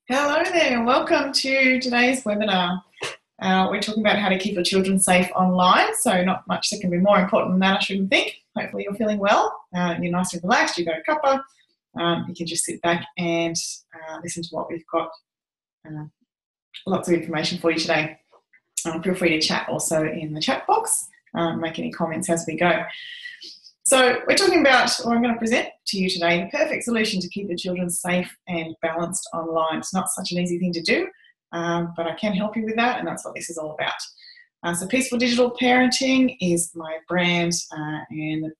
Hello there, welcome to today's webinar. We're talking about how to keep your children safe online, so not much that can be more important than that, I shouldn't think. Hopefully you're feeling well, you're nice and relaxed, you've got a cuppa, you can just sit back and listen to what we've got. Lots of information for you today. Feel free to chat also in the chat box, make any comments as we go. So we're talking about, or I'm going to present to you today, the perfect solution to keep your children safe and balanced online. It's not such an easy thing to do, but I can help you with that, and that's what this is all about. So Peaceful Digital Parenting is my brand, and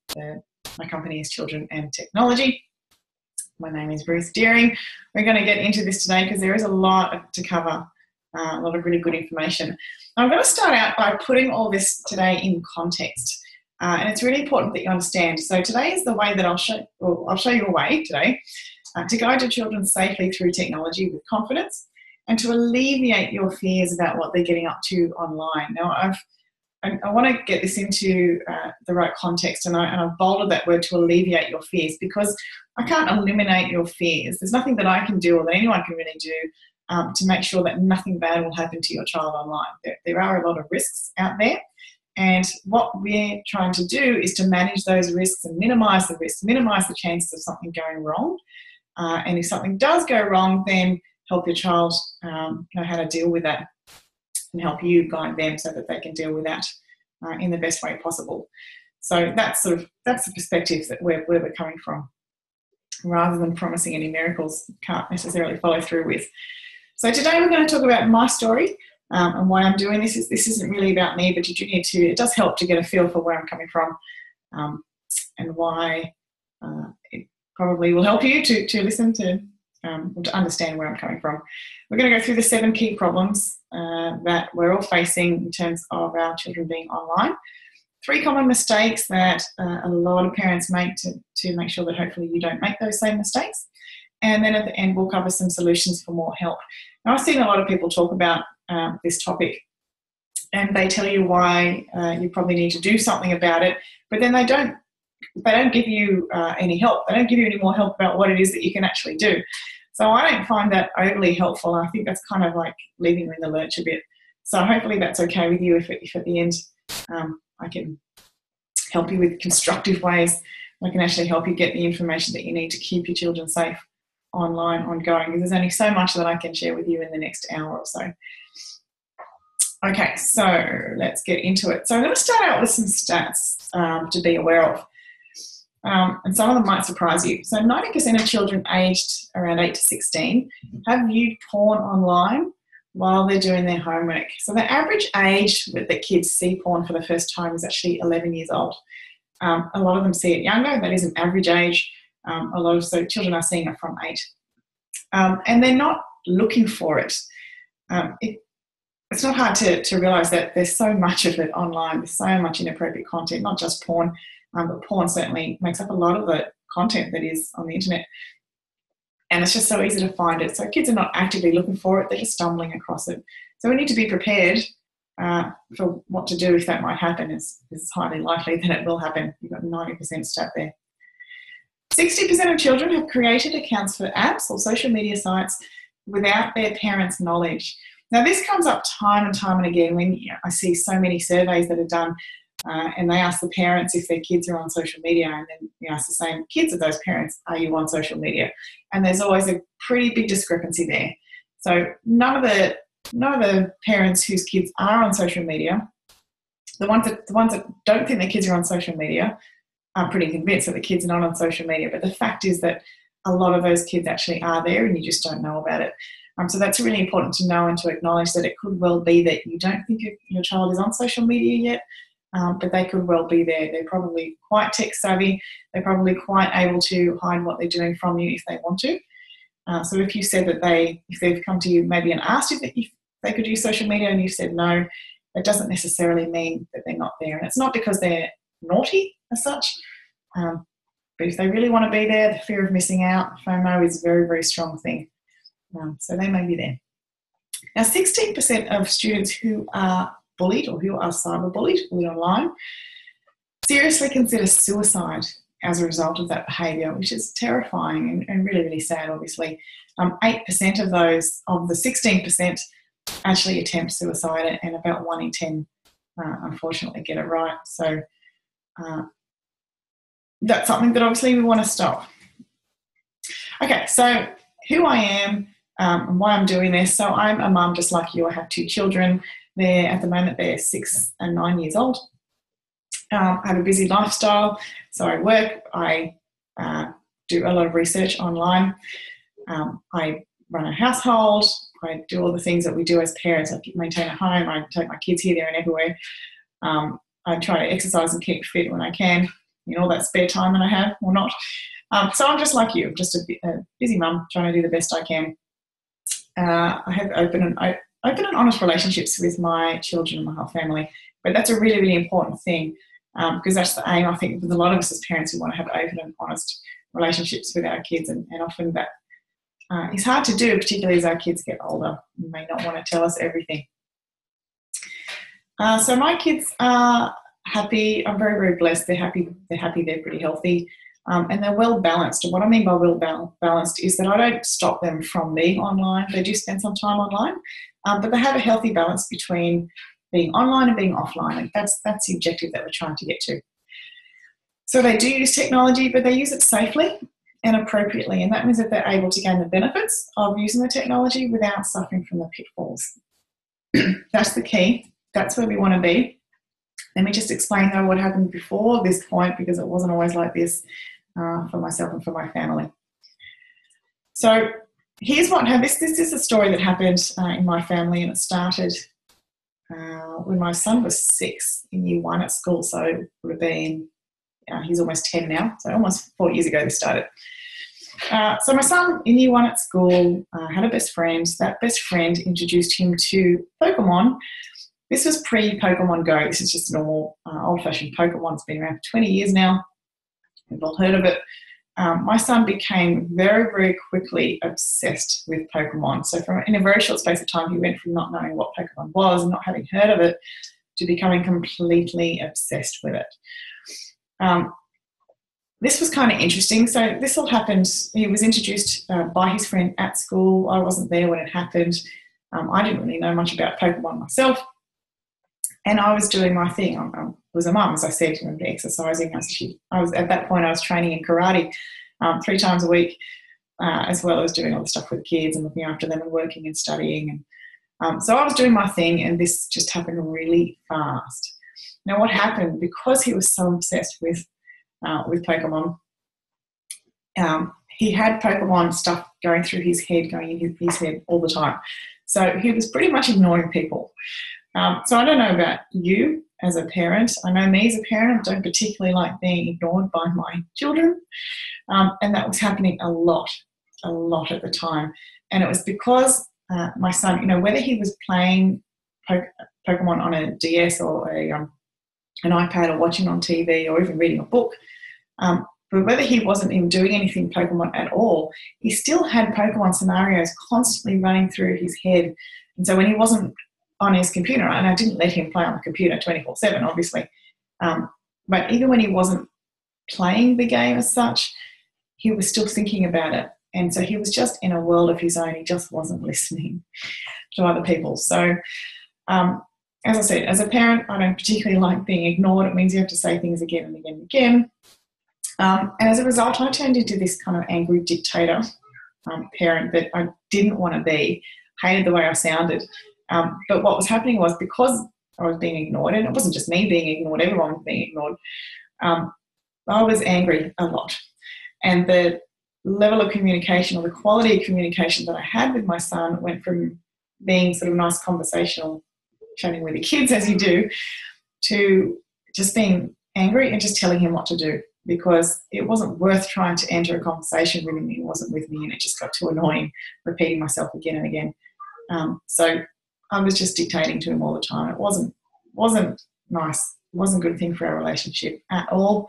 my company is Children and Technology. My name is Bruce Deering. We're going to get into this today because there is a lot to cover, a lot of really good information. I'm going to start out by putting all this today in context. And it's really important that you understand. So today is the way that I'll show you a way today to guide your children safely through technology with confidence and to alleviate your fears about what they're getting up to online. Now, I want to get this into the right context, and I've bolded that word, to alleviate your fears, because I can't eliminate your fears. There's nothing that I can do or that anyone can really do to make sure that nothing bad will happen to your child online. There are a lot of risks out there. And what we're trying to do is to manage those risks and minimise the risks, minimise the chances of something going wrong. And if something does go wrong, then help your child know how to deal with that and help you guide them so that they can deal with that in the best way possible. So that's the perspective that where we're coming from, rather than promising any miracles can't necessarily follow through with. So today we're going to talk about my story. And why I'm doing this isn't really about me, but you do need to, it does help to get a feel for where I'm coming from, and why it probably will help you to listen to understand where I'm coming from. We're going to go through the 7 key problems that we're all facing in terms of our children being online. 3 common mistakes that a lot of parents make to make sure that hopefully you don't make those same mistakes. And then at the end, we'll cover some solutions for more help. Now, I've seen a lot of people talk about this topic, and they tell you why you probably need to do something about it, but then they don't give you any help. They don't give you any more help about what it is that you can actually do. So I don't find that overly helpful. I think that's kind of like leaving you in the lurch a bit. So hopefully that's okay with you if at the end I can help you with constructive ways. I can actually help you get the information that you need to keep your children safe online, ongoing, because there's only so much that I can share with you in the next hour or so. Okay, so let's get into it. So I'm going to start out with some stats to be aware of, and some of them might surprise you. So 90% of children aged around 8 to 16 have viewed porn online while they're doing their homework. So the average age that kids see porn for the first time is actually 11 years old. A lot of them see it younger. That is an average age. So children are seeing it from 8. And they're not looking for it. It's not hard to realise that there's so much of it online. There's so much inappropriate content, not just porn, but porn certainly makes up a lot of the content that is on the internet. And it's just so easy to find it. So kids are not actively looking for it, they're just stumbling across it. So we need to be prepared for what to do if that might happen. It's highly likely that it will happen. You've got 90% stat there. 60% of children have created accounts for apps or social media sites without their parents' knowledge. Now, this comes up time and time and again when I see so many surveys that are done, and they ask the parents if their kids are on social media, and then you ask the same kids of those parents, are you on social media? And there's always a pretty big discrepancy there. So none of the parents whose kids are on social media, the ones that don't think their kids are on social media, I'm pretty convinced that the kids are not on social media, but the fact is that a lot of those kids actually are there and you just don't know about it. So that's really important to know and to acknowledge that it could well be that you don't think your child is on social media yet, but they could well be there. They're probably quite tech savvy. They're probably quite able to hide what they're doing from you if they want to. So if you said that if they've come to you maybe and asked if they could use social media and you said no, that doesn't necessarily mean that they're not there. And it's not because they're naughty as such, but if they really want to be there, the fear of missing out, FOMO, is a very, very strong thing. So they may be there. Now, 16% of students who are bullied or who are cyberbullied, bullied online, seriously consider suicide as a result of that behaviour, which is terrifying and really, really sad, obviously. 8% of those, of the 16%, actually attempt suicide, and about 1 in 10 unfortunately get it right. So that's something that obviously we want to stop. Okay, so who I am and why I'm doing this. So I'm a mum just like you. I have 2 children. At the moment, they're 6 and 9 years old. I have a busy lifestyle, so I work, I do a lot of research online, I run a household, I do all the things that we do as parents. I maintain a home, I take my kids here, there and everywhere. I try to exercise and keep fit when I can, in all that spare time that I have, or not. So I'm just like you, I'm just a busy mum trying to do the best I can. I have open and honest relationships with my children and my whole family, but that's a really, really important thing. Because that's the aim, I think, with a lot of us as parents who want to have open and honest relationships with our kids, and often that is hard to do, particularly as our kids get older and may not want to tell us everything. So my kids are happy. I'm very, very blessed. They're happy. They're pretty healthy, and they're well balanced. And what I mean by well balanced is that I don't stop them from being online. They do spend some time online, but they have a healthy balance between being online and being offline, and that's the objective that we're trying to get to. So they do use technology, but they use it safely and appropriately, and that means that they're able to gain the benefits of using the technology without suffering from the pitfalls. That's the key. That's where we want to be. Let me just explain, though, what happened before this point, because it wasn't always like this for myself and for my family. So here's what happened. This is a story that happened in my family, and it started when my son was 6 in year 1 at school. So it would have been, he's almost 10 now, so almost 4 years ago this started. So my son in year 1 at school had a best friend. That best friend introduced him to Pokemon. This was pre-Pokemon Go. This is just a normal old-fashioned Pokemon. It's been around for 20 years now. We've all heard of it. My son became very, very quickly obsessed with Pokemon. So in a very short space of time, he went from not knowing what Pokemon was and not having heard of it to becoming completely obsessed with it. This was kind of interesting. So this all happened. He was introduced by his friend at school. I wasn't there when it happened. I didn't really know much about Pokemon myself. And I was doing my thing. I was a mum, as I said, exercising. I was at that point, I was training in karate 3 times a week, as well as doing all the stuff with the kids and looking after them and working and studying. And so I was doing my thing, and this just happened really fast. Now, what happened, because he was so obsessed with Pokemon, he had Pokemon stuff going through his head, going in his head all the time. So he was pretty much ignoring people. So I don't know about you as a parent. I know me as a parent, I don't particularly like being ignored by my children. And that was happening a lot at the time. And it was because my son, whether he was playing Pokemon on a DS or an iPad or watching on TV or even reading a book, but whether he wasn't even doing anything Pokemon at all, he still had Pokemon scenarios constantly running through his head. And so when he wasn't on his computer, and I didn't let him play on the computer 24/7, obviously, but even when he wasn't playing the game as such, he was still thinking about it. And so he was just in a world of his own. He just wasn't listening to other people. So as I said, as a parent, I don't particularly like being ignored. It means you have to say things again and again and again. And as a result, I turned into this kind of angry dictator parent that I didn't want to be, hated the way I sounded. But what was happening was, because I was being ignored, and it wasn't just me being ignored, everyone was being ignored, I was angry a lot. And the level of communication, or the quality of communication that I had with my son, went from being sort of nice conversational, chatting with the kids as you do, to just being angry and just telling him what to do, because it wasn't worth trying to enter a conversation with him. He wasn't with me, and it just got too annoying, repeating myself again and again. So I was just dictating to him all the time. It wasn't nice. It wasn't a good thing for our relationship at all.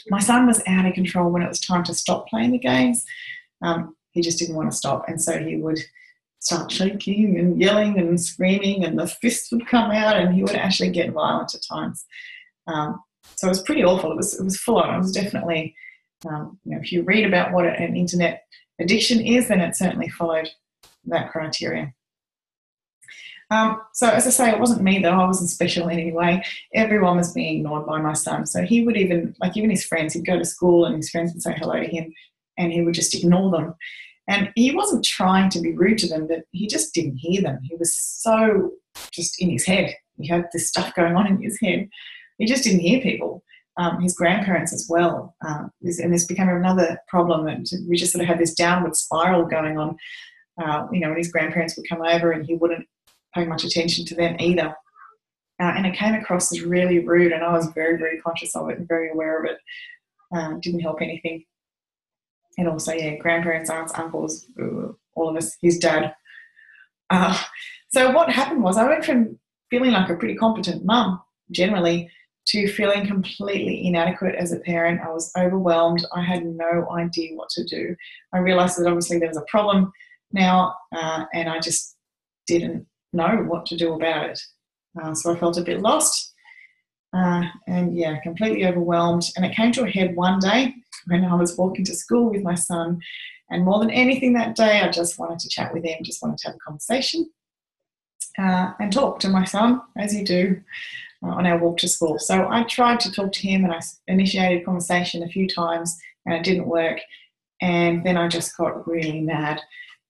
My son was out of control when it was time to stop playing the games. He just didn't want to stop, and so he would start shaking and yelling and screaming, and the fists would come out, and he would actually get violent at times. So it was pretty awful. It was full on. It was definitely, if you read about what an internet addiction is, then it certainly followed that criteria. So as I say, it wasn't me though. I wasn't special in any way. Everyone was being ignored by my son. So he would even his friends, he'd go to school and his friends would say hello to him and he would just ignore them. And he wasn't trying to be rude to them, but he just didn't hear them. He was so just in his head. He had this stuff going on in his head. He just didn't hear people. His grandparents as well. And this became another problem. And we just sort of had this downward spiral going on. When his grandparents would come over and he wouldn't pay much attention to them either. And it came across as really rude, and I was very, very conscious of it and very aware of it. Didn't help anything. And also, grandparents, aunts, uncles, all of us, his dad. So what happened was I went from feeling like a pretty competent mum, generally, to feeling completely inadequate as a parent. I was overwhelmed. I had no idea what to do. I realised that obviously there was a problem now, and I just didn't know what to do about it. So I felt a bit lost and completely overwhelmed. And it came to a head one day when I was walking to school with my son, and more than anything that day, I just wanted to chat with him, just wanted to have a conversation and talk to my son, as you do on our walk to school. So I tried to talk to him and I initiated conversation a few times and it didn't work. And then I just got really mad.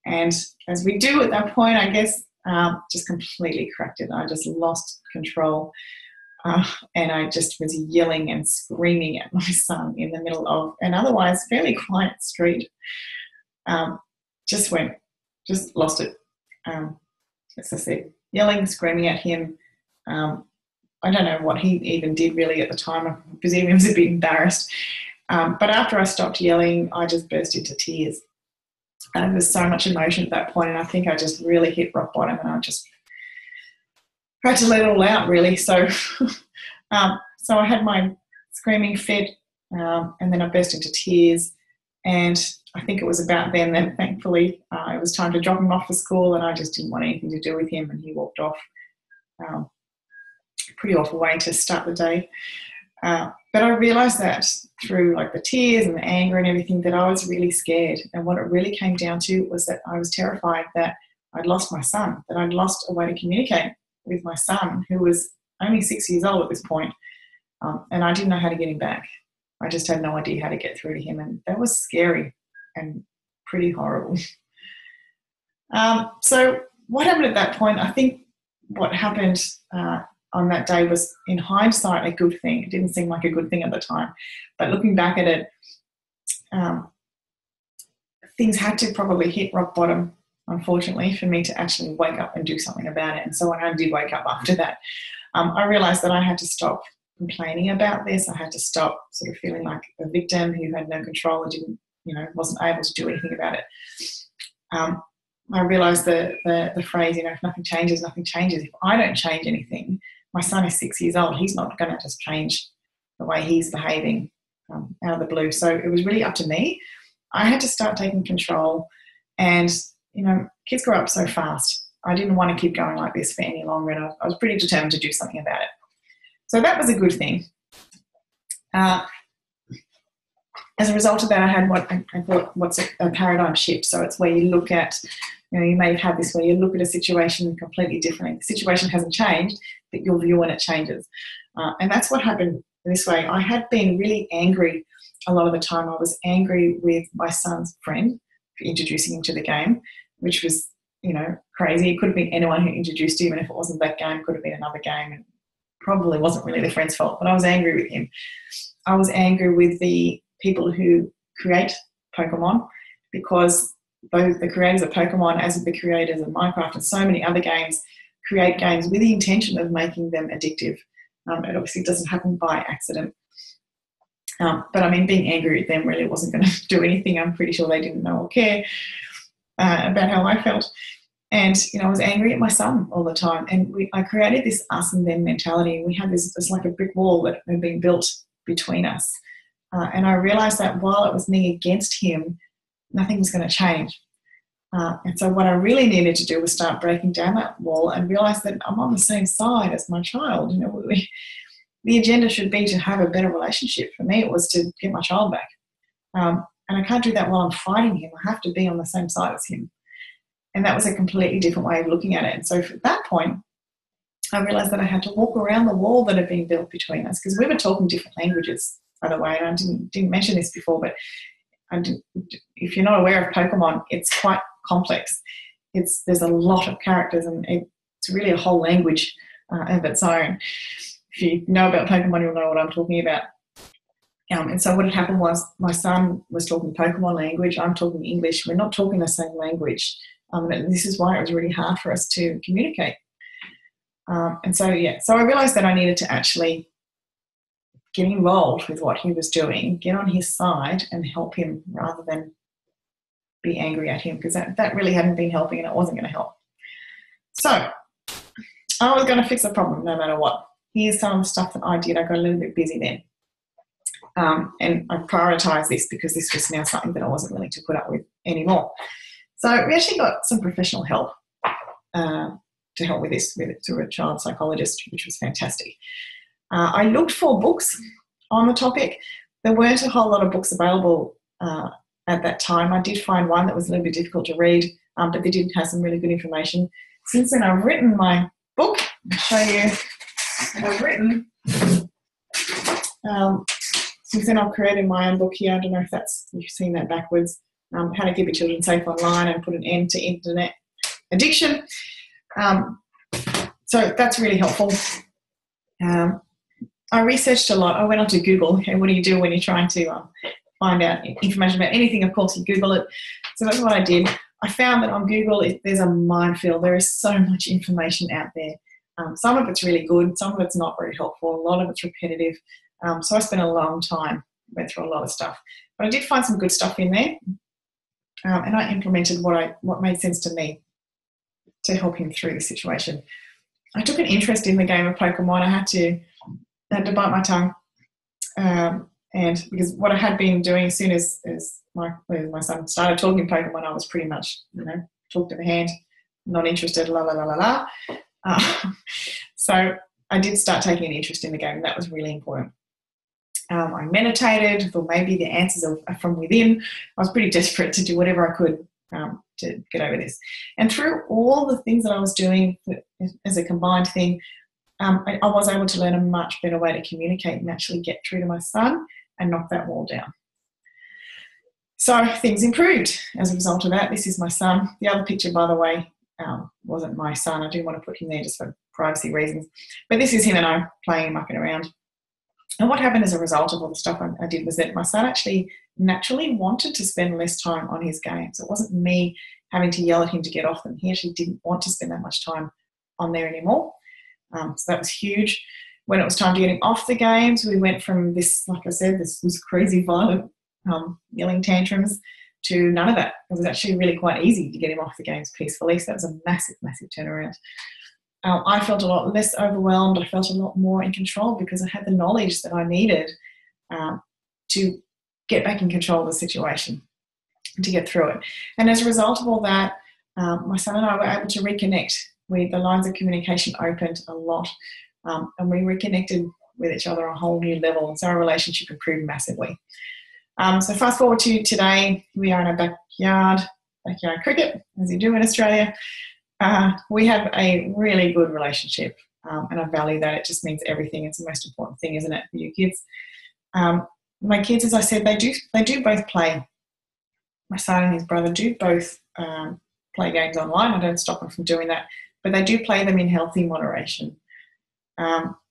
And as we do at that point, I guess, just completely cracked it. I just lost control. And I just was yelling and screaming at my son in the middle of an otherwise fairly quiet street. Just lost it. As I said, yelling, screaming at him. I don't know what he even did really at the time. I presume he was a bit embarrassed. But after I stopped yelling, I just burst into tears. There was so much emotion at that point, and I think I just really hit rock bottom, and I just had to let it all out, really. So, so I had my screaming fit, and then I burst into tears. And I think it was about then that thankfully it was time to drop him off to school, and I just didn't want anything to do with him, and he walked off. Pretty awful way to start the day. But I realised that through the tears and the anger and everything that I was really scared. And what it really came down to was that I was terrified that I'd lost my son, that I'd lost a way to communicate with my son, who was only 6 years old at this point. And I didn't know how to get him back. I just had no idea how to get through to him. And that was scary and pretty horrible. So what happened at that point, I think what happened on that day was, in hindsight, a good thing. It didn't seem like a good thing at the time. But looking back at it, things had to probably hit rock bottom, unfortunately, for me to actually wake up and do something about it. And so when I did wake up after that, I realised that I had to stop complaining about this. I had to stop sort of feeling like a victim who had no control and wasn't able to do anything about it. I realised the phrase, if nothing changes, nothing changes. If I don't change anything, my son is 6 years old. He's not going to just change the way he's behaving out of the blue. So it was really up to me. I had to start taking control. And, kids grow up so fast. I didn't want to keep going like this for any longer. And I was pretty determined to do something about it. So that was a good thing. As a result of that, I had what's a paradigm shift. So it's where you look at, you may have had this where you look at a situation completely differently. The situation hasn't changed, but your view on it changes. And that's what happened this way. I had been really angry a lot of the time. I was angry with my son's friend for introducing him to the game, which was, crazy. It could have been anyone who introduced him, and if it wasn't that game, it could have been another game. And probably wasn't really the friend's fault, but I was angry with him. I was angry with the people who create Pokemon, because both the creators of Pokemon, as the creators of Minecraft and so many other games, create games with the intention of making them addictive. It obviously doesn't happen by accident. But being angry at them really wasn't going to do anything. I'm pretty sure they didn't know or care about how I felt. And, I was angry at my son all the time. And I created this us and them mentality. We had this like a brick wall that had been built between us. And I realised that while it was me against him, nothing was going to change. And so what I really needed to do was start breaking down that wall and realise that I'm on the same side as my child. The agenda should be to have a better relationship. For me, it was to get my child back. And I can't do that while I'm fighting him. I have to be on the same side as him. And that was a completely different way of looking at it. And so at that point, I realised that I had to walk around the wall that had been built between us, because we were talking different languages, by the way. And I didn't mention this before, but if you're not aware of Pokemon, it's quite complex. There's a lot of characters, and it's really a whole language of its own. If you know about Pokemon, you'll know what I'm talking about. And so what had happened was my son was talking Pokemon language, I'm talking English. We're not talking the same language. And this is why it was really hard for us to communicate. So I realised that I needed to actually get involved with what he was doing, get on his side and help him rather than be angry at him, because that really hadn't been helping and it wasn't going to help. So I was going to fix the problem no matter what. Here's some of the stuff that I did. I got a little bit busy then. And I prioritised this because this was now something that I wasn't willing to put up with anymore. So we actually got some professional help to help with this, through a child psychologist, which was fantastic. I looked for books on the topic. There weren't a whole lot of books available at that time. I did find one that was a little bit difficult to read, but they did have some really good information. Since then, I've written my book. I'll show you what I've written. Since then, I've created my own book here. I don't know if you've seen that backwards. How to keep your children safe online and put an end to internet addiction. So that's really helpful. I researched a lot. I went onto Google. Okay, what do you do when you're trying to find out information about anything? Of course, you Google it. So that's what I did. I found that on Google, there's a minefield. There is so much information out there. Some of it's really good. Some of it's not very helpful. A lot of it's repetitive. So I spent a long time, went through a lot of stuff. But I did find some good stuff in there. And I implemented what made sense to me to help him through the situation. I took an interest in the game of Pokemon. I had to bite my tongue. And because what I had been doing as soon as my son started talking Pokemon, I was pretty much, talk to the hand, not interested, la, la, la, la, la. So I did start taking an interest in the game, and that was really important. I meditated, thought maybe the answers are from within. I was pretty desperate to do whatever I could to get over this. And through all the things that I was doing as a combined thing, I was able to learn a much better way to communicate and actually get through to my son and knock that wall down. So things improved as a result of that. This is my son. The other picture, by the way, wasn't my son. I didn't want to put him there just for privacy reasons. But this is him and I playing and mucking around. And what happened as a result of all the stuff I did was that my son actually naturally wanted to spend less time on his games. It wasn't me having to yell at him to get off them. He actually didn't want to spend that much time on there anymore. So that was huge. When it was time to get him off the games, we went from this, like I said, this crazy violent yelling tantrums to none of that. It was actually really quite easy to get him off the games peacefully. So that was a massive, massive turnaround. I felt a lot less overwhelmed. I felt a lot more in control because I had the knowledge that I needed to get back in control of the situation, to get through it. And as a result of all that, my son and I were able to reconnect. The lines of communication opened a lot, and we reconnected with each other on a whole new level. And so our relationship improved massively. So fast forward to today, we are in our backyard cricket, as you do in Australia. We have a really good relationship, and I value that. It just means everything. It's the most important thing, isn't it, for you kids? My kids, as I said, they do both play. My son and his brother do both play games online. I don't stop them from doing that, but they do play them in healthy moderation.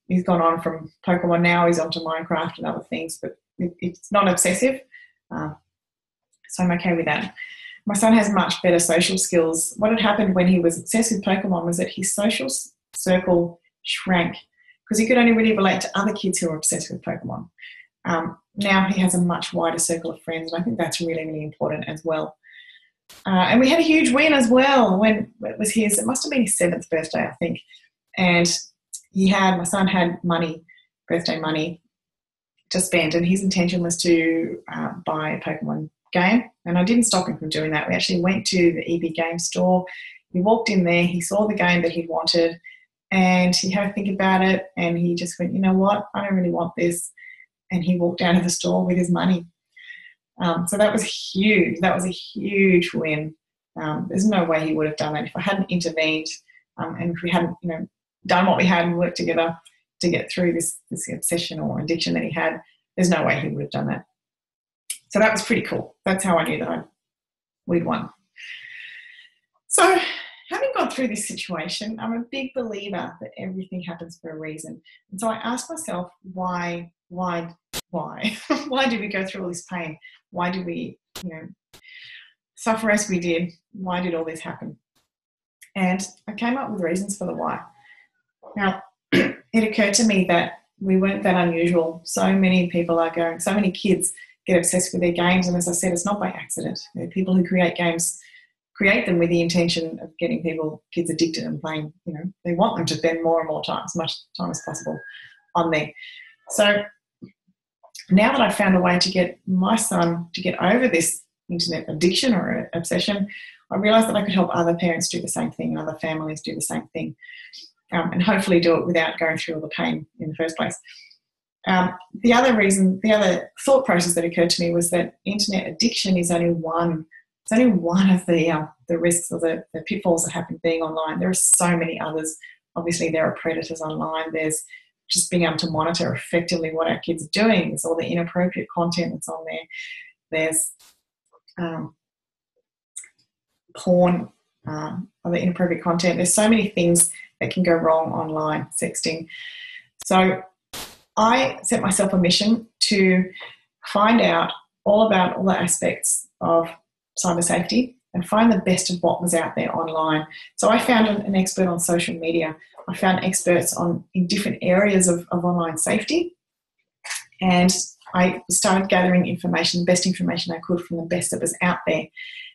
He's gone on from Pokemon now. He's on to Minecraft and other things, but it's not obsessive, so I'm okay with that. My son has much better social skills. What had happened when he was obsessed with Pokemon was that his social circle shrank because he could only really relate to other kids who were obsessed with Pokemon. Now he has a much wider circle of friends, and I think that's really, really important as well. And we had a huge win as well when it was it must have been his 7th birthday, I think. And my son had birthday money to spend, and his intention was to buy a Pokemon game, and I didn't stop him from doing that. We actually went to the EB game store. He walked in there, he saw the game that he wanted, and he had to think about it, and he just went, you know what, I don't really want this, and he walked out of the store with his money. So that was huge. That was a huge win. There's no way he would have done that if I hadn't intervened, and if we hadn't, done what we had and worked together to get through this obsession or addiction that he had. There's no way he would have done that. So that was pretty cool. That's how I knew that we'd won. So having gone through this situation, I'm a big believer that everything happens for a reason. And so I asked myself, why? Why did we go through all this pain? Why did we, suffer as we did? Why did all this happen? And I came up with reasons for the why. Now, it occurred to me that we weren't that unusual. So many kids get obsessed with their games. And as I said, it's not by accident. People who create games create them with the intention of getting kids addicted and playing. They want them to spend more and more time, as much time as possible on there. So now that I've found a way to get my son to get over this internet addiction or obsession, I realised that I could help other parents do the same thing and other families do the same thing, and hopefully do it without going through all the pain in the first place. The other thought process that occurred to me was that internet addiction is only one. It's only one of the risks or the pitfalls that happen being online. There are so many others. Obviously, there are predators online. There's just being able to monitor effectively what our kids are doing. There's all the inappropriate content that's on there. There's porn, other inappropriate content. There's so many things that can go wrong online, sexting. So I set myself a mission to find out all about all the aspects of cyber safety and find the best of what was out there online. So I found an expert on social media. I found experts in different areas of online safety, and I started gathering information, the best information I could from the best that was out there,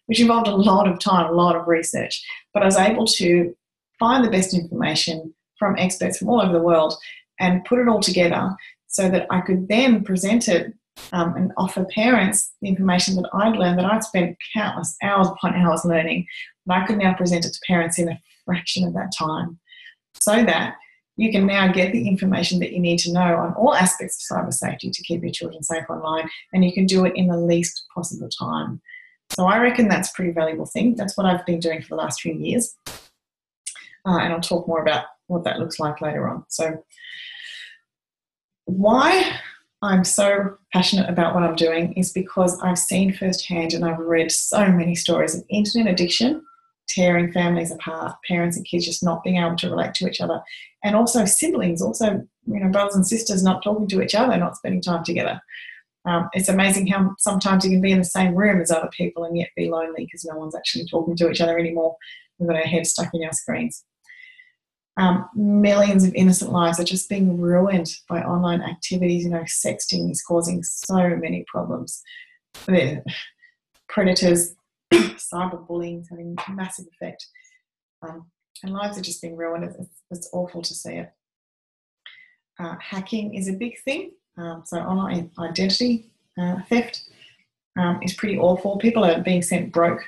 which involved a lot of time, a lot of research. But I was able to find the best information from experts from all over the world and put it all together so that I could then present it and offer parents the information that I'd learned, that I'd spent countless hours upon hours learning, and I could now present it to parents in a fraction of that time, so that you can now get the information that you need to know on all aspects of cyber safety to keep your children safe online, and you can do it in the least possible time. So I reckon that's a pretty valuable thing. That's what I've been doing for the last few years, and I'll talk more about what that looks like later on. So why I'm so passionate about what I'm doing is because I've seen firsthand and I've read so many stories of internet addiction tearing families apart, parents and kids just not being able to relate to each other, and also siblings, brothers and sisters not talking to each other, not spending time together. It's amazing how sometimes you can be in the same room as other people and yet be lonely because no one's actually talking to each other anymore. We've got our heads stuck in our screens. Millions of innocent lives are just being ruined by online activities. Sexting is causing so many problems. The predators, cyberbullying is having a massive effect. And lives are just being ruined. It's awful to see it. Hacking is a big thing. So online identity theft is pretty awful. People are being sent broke.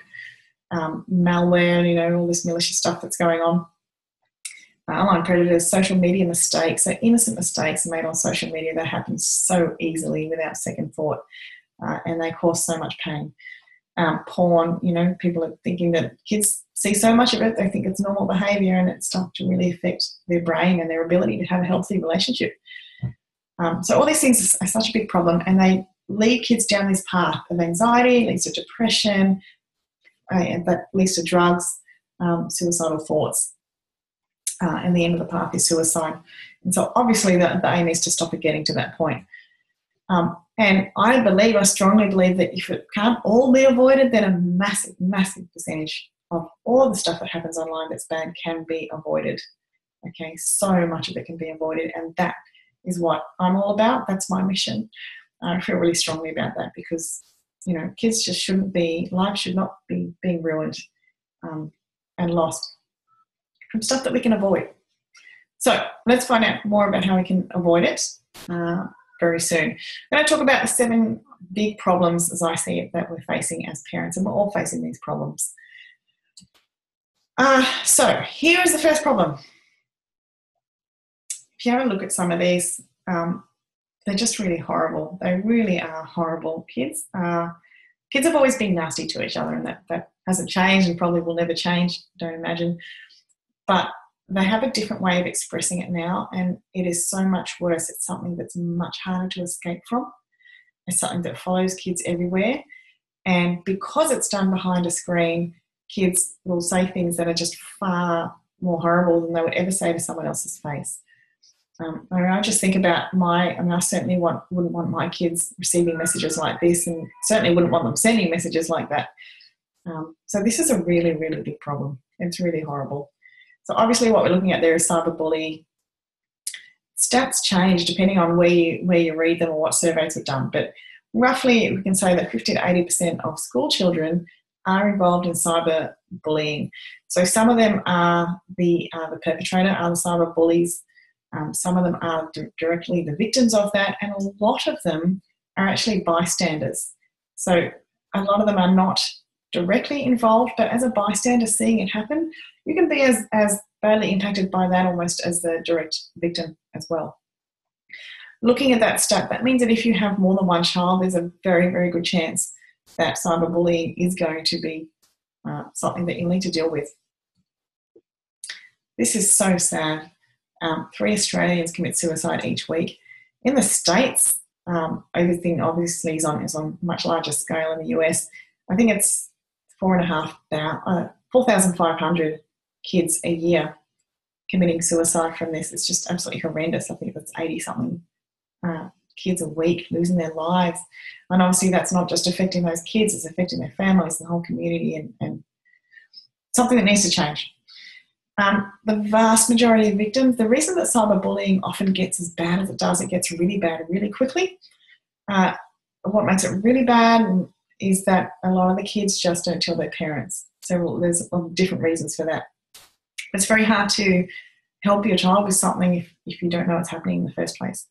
Malware, all this malicious stuff that's going on. Online predators, social media mistakes, so innocent mistakes made on social media that happen so easily without second thought, and they cause so much pain. Porn, people are thinking that kids see so much of it, they think it's normal behaviour, and it's starting to really affect their brain and their ability to have a healthy relationship. So all these things are such a big problem, and they lead kids down this path of anxiety, leads to depression, and that leads to drugs, suicidal thoughts. And the end of the path is suicide. And so obviously the aim is to stop it getting to that point. And I strongly believe that if it can't all be avoided, then a massive, massive percentage of all the stuff that happens online that's bad can be avoided. Okay, so much of it can be avoided, and that is what I'm all about. That's my mission. I feel really strongly about that because, kids just life should not be being ruined and lost from stuff that we can avoid. So let's find out more about how we can avoid it very soon. I'm going to talk about the 7 big problems, as I see it, that we're facing as parents, and we're all facing these problems. So here is the first problem. If you have a look at some of these, they're just really horrible. They really are horrible. Kids are Kids have always been nasty to each other, and that hasn't changed and probably will never change, don't imagine. But they have a different way of expressing it now, and it is so much worse. It's something that's much harder to escape from. It's something that follows kids everywhere. And because it's done behind a screen, kids will say things that are just far more horrible than they would ever say to someone else's face. I just think about I certainly wouldn't want my kids receiving messages like this, and certainly wouldn't want them sending messages like that. So this is a really, really big problem. It's really horrible. So obviously what we're looking at there is cyberbullying. Stats change depending on where you read them or what surveys are done, but roughly we can say that 50 to 80% of school children are involved in cyberbullying. So some of them are the perpetrator, are the cyberbullies. Some of them are directly the victims of that, and a lot of them are actually bystanders. So a lot of them are not directly involved, but as a bystander seeing it happen, you can be as badly impacted by that almost as the direct victim as well. Looking at that stat, that means that if you have more than one child, there's a very, very good chance that cyberbullying is going to be something that you'll need to deal with. This is so sad. 3 Australians commit suicide each week. In the States, everything obviously is on a much larger scale. In the US, I think it's 4,500 kids a year committing suicide from this. It's just absolutely horrendous. I think that's 80-something kids a week losing their lives. And obviously that's not just affecting those kids, it's affecting their families, the whole community, and something that needs to change. The vast majority of victims, the reason that cyberbullying often gets as bad as it does, it gets really bad really quickly. What makes it really bad is that a lot of the kids just don't tell their parents. So there's different reasons for that. It's very hard to help your child with something if you don't know what's happening in the first place.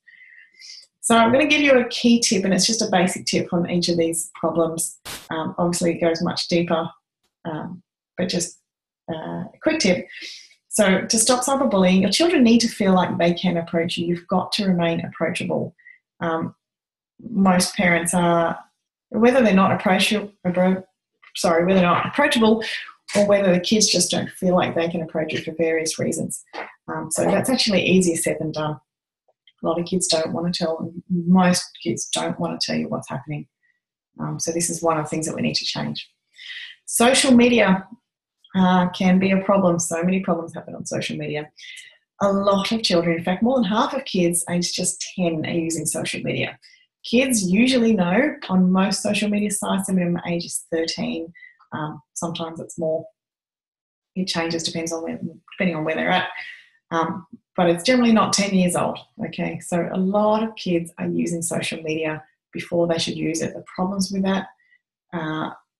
So I'm going to give you a key tip, and it's just a basic tip on each of these problems. Obviously it goes much deeper, but just a quick tip. So to stop cyberbullying, your children need to feel like they can approach you. You've got to remain approachable. Most parents are, whether they're not approachable, or whether the kids just don't feel like they can approach it for various reasons. So that's actually easier said than done. A lot of kids don't want to tell, most kids don't want to tell you what's happening. So this is one of the things that we need to change. Social media can be a problem. So many problems happen on social media. A lot of children, in fact, more than half of kids aged just 10 are using social media. Kids usually know on most social media sites the minimum age is 13. Sometimes it's more. It changes depending on where they're at. But it's generally not 10 years old. Okay, so a lot of kids are using social media before they should use it. The problems with that,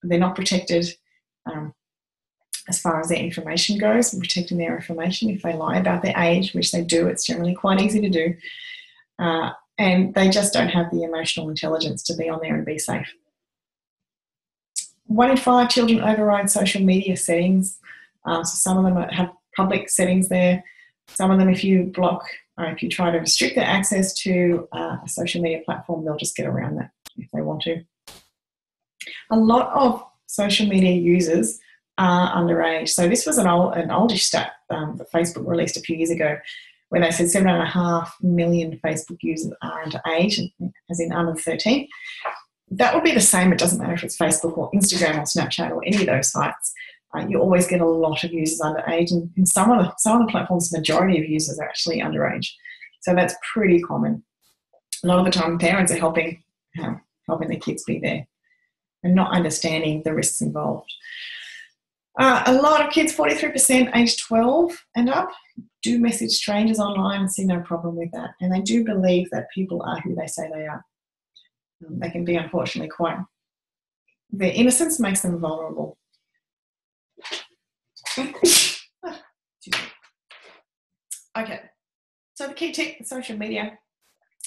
they're not protected as far as their information goes, and protecting their information. If they lie about their age, which they do, it's generally quite easy to do. And they just don't have the emotional intelligence to be on there and be safe. 1 in 5 children override social media settings. So some of them have public settings there. Some of them, if you block or if you try to restrict their access to a social media platform, they'll just get around that if they want to. A lot of social media users are underage. So this was an oldish stat that Facebook released a few years ago, where they said 7.5 million Facebook users are underage, as in under 13. That would be the same. It doesn't matter if it's Facebook or Instagram or Snapchat or any of those sites. You always get a lot of users underage, and in some of the platforms, the majority of users are actually underage. So that's pretty common. A lot of the time, parents are helping their kids be there and not understanding the risks involved. A lot of kids, 43% age 12 and up, do message strangers online and see no problem with that. And they do believe that people are who they say they are. They can be, unfortunately, their innocence makes them vulnerable. Okay, so the key tip with social media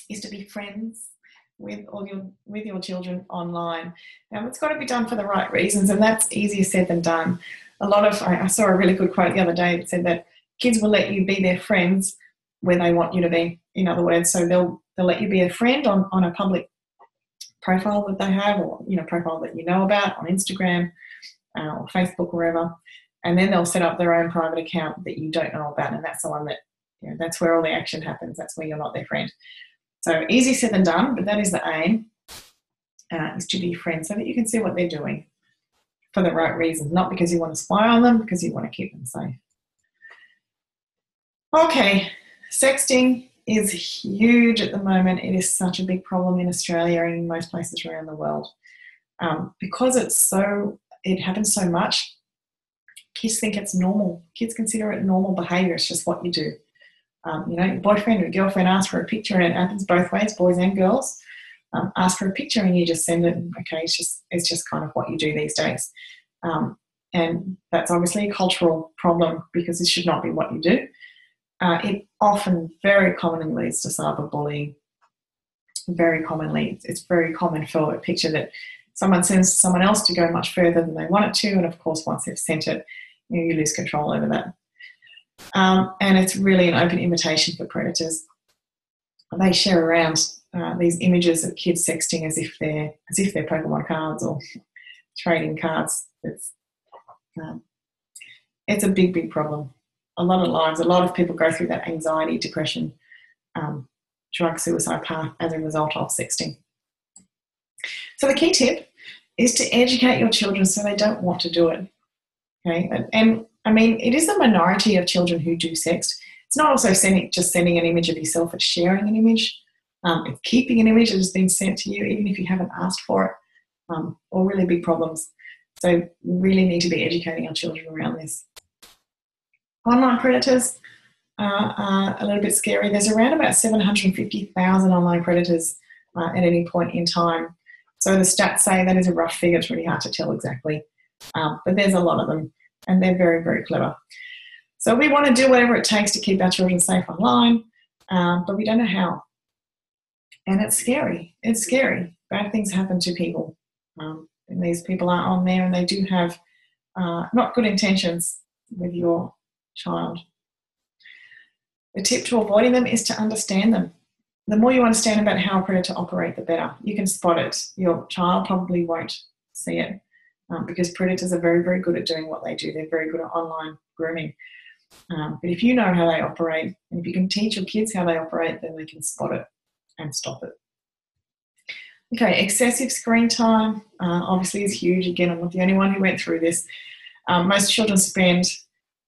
is to be friends with your children online. Now, it's got to be done for the right reasons, and that's easier said than done. I saw a really good quote the other day that said that kids will let you be their friends where they want you to be. In other words, so they'll let you be a friend on a public profile that they have, or profile that you know about on Instagram or Facebook, wherever, and then they'll set up their own private account that you don't know about, and that's the one that that's where all the action happens. That's where you're not their friend. So easy said than done, but that is the aim, is to be friends so that you can see what they're doing for the right reasons, not because you want to spy on them, because you want to keep them safe. Okay, sexting is huge at the moment. It is such a big problem in Australia and in most places around the world. Because it happens so much, kids think it's normal. Kids consider it normal behaviour. It's just what you do. Your boyfriend or your girlfriend asks for a picture, and it happens both ways, boys and girls. Ask for a picture and you just send it. Okay, it's just kind of what you do these days. And that's obviously a cultural problem, because it should not be what you do. It often very commonly leads to cyberbullying. Very commonly, it's very common for a picture that someone sends to someone else to go much further than they want it to, and of course once they've sent it, you lose control over that. And it's really an open invitation for predators. They share around these images of kids sexting as if they're Pokemon cards or trading cards. It's a big, big problem. A lot of people go through that anxiety, depression, drug suicide path as a result of sexting. So the key tip is to educate your children so they don't want to do it. Okay, and I mean, it is the minority of children who do sext. It's not also just sending an image of yourself, it's sharing an image. It's keeping an image that has been sent to you, even if you haven't asked for it, or really big problems. So we really need to be educating our children around this. Online predators are a little bit scary. There's around about 750,000 online predators at any point in time. So the stats say that is a rough figure. It's really hard to tell exactly. But there's a lot of them, and they're very, very clever. So we want to do whatever it takes to keep our children safe online, but we don't know how. And it's scary. It's scary. Bad things happen to people. And these people are on there, and they do have not good intentions with your child. The tip to avoiding them is to understand them. The more you understand about how a predator operates, the better. You can spot it. Your child probably won't see it, because predators are very, very good at doing what they do. They're very good at online grooming. But if you know how they operate, and if you can teach your kids how they operate, then they can spot it and stop it. Okay, excessive screen time obviously is huge. Again, I'm not the only one who went through this. Most children spend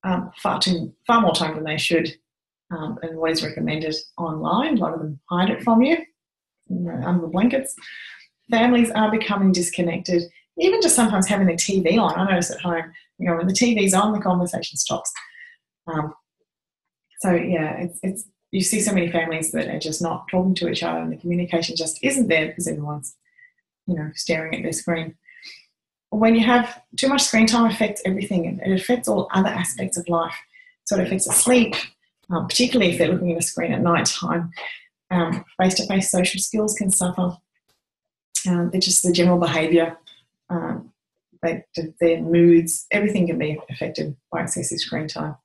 far more time than they should, and what is recommended online. A lot of them hide it from you under the blankets. Families are becoming disconnected. Even just sometimes having the TV on. I notice at home, when the TV's on, the conversation stops. So yeah, it's you see so many families that are just not talking to each other, and the communication just isn't there because everyone's, staring at their screen. When you have too much screen time, it affects everything, and it affects all other aspects of life. So it affects the sleep, particularly if they're looking at a screen at night time. Face-to-face social skills can suffer. Just the general behaviour, their moods, everything can be affected by excessive screen time.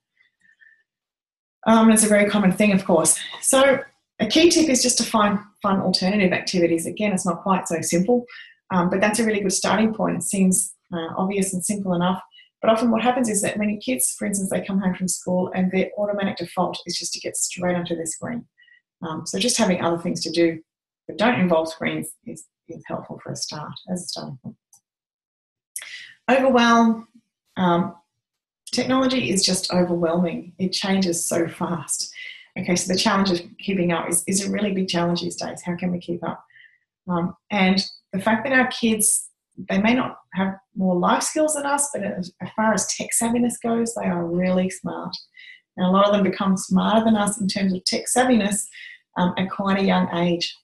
It's a very common thing, of course. So a key tip is just to find fun alternative activities. Again, it's not quite so simple, but that's a really good starting point. It seems obvious and simple enough. But often what happens is that when your kids, for instance, they come home from school and their automatic default is just to get straight onto their screen. So just having other things to do that don't involve screens is helpful for a start, as a starting point. Overwhelm. Technology is just overwhelming. It changes so fast. Okay, so the challenge of keeping up is a really big challenge these days. How can we keep up? And the fact that our kids, they may not have more life skills than us, but as far as tech savviness goes, they are really smart. And a lot of them become smarter than us in terms of tech savviness at quite a young age.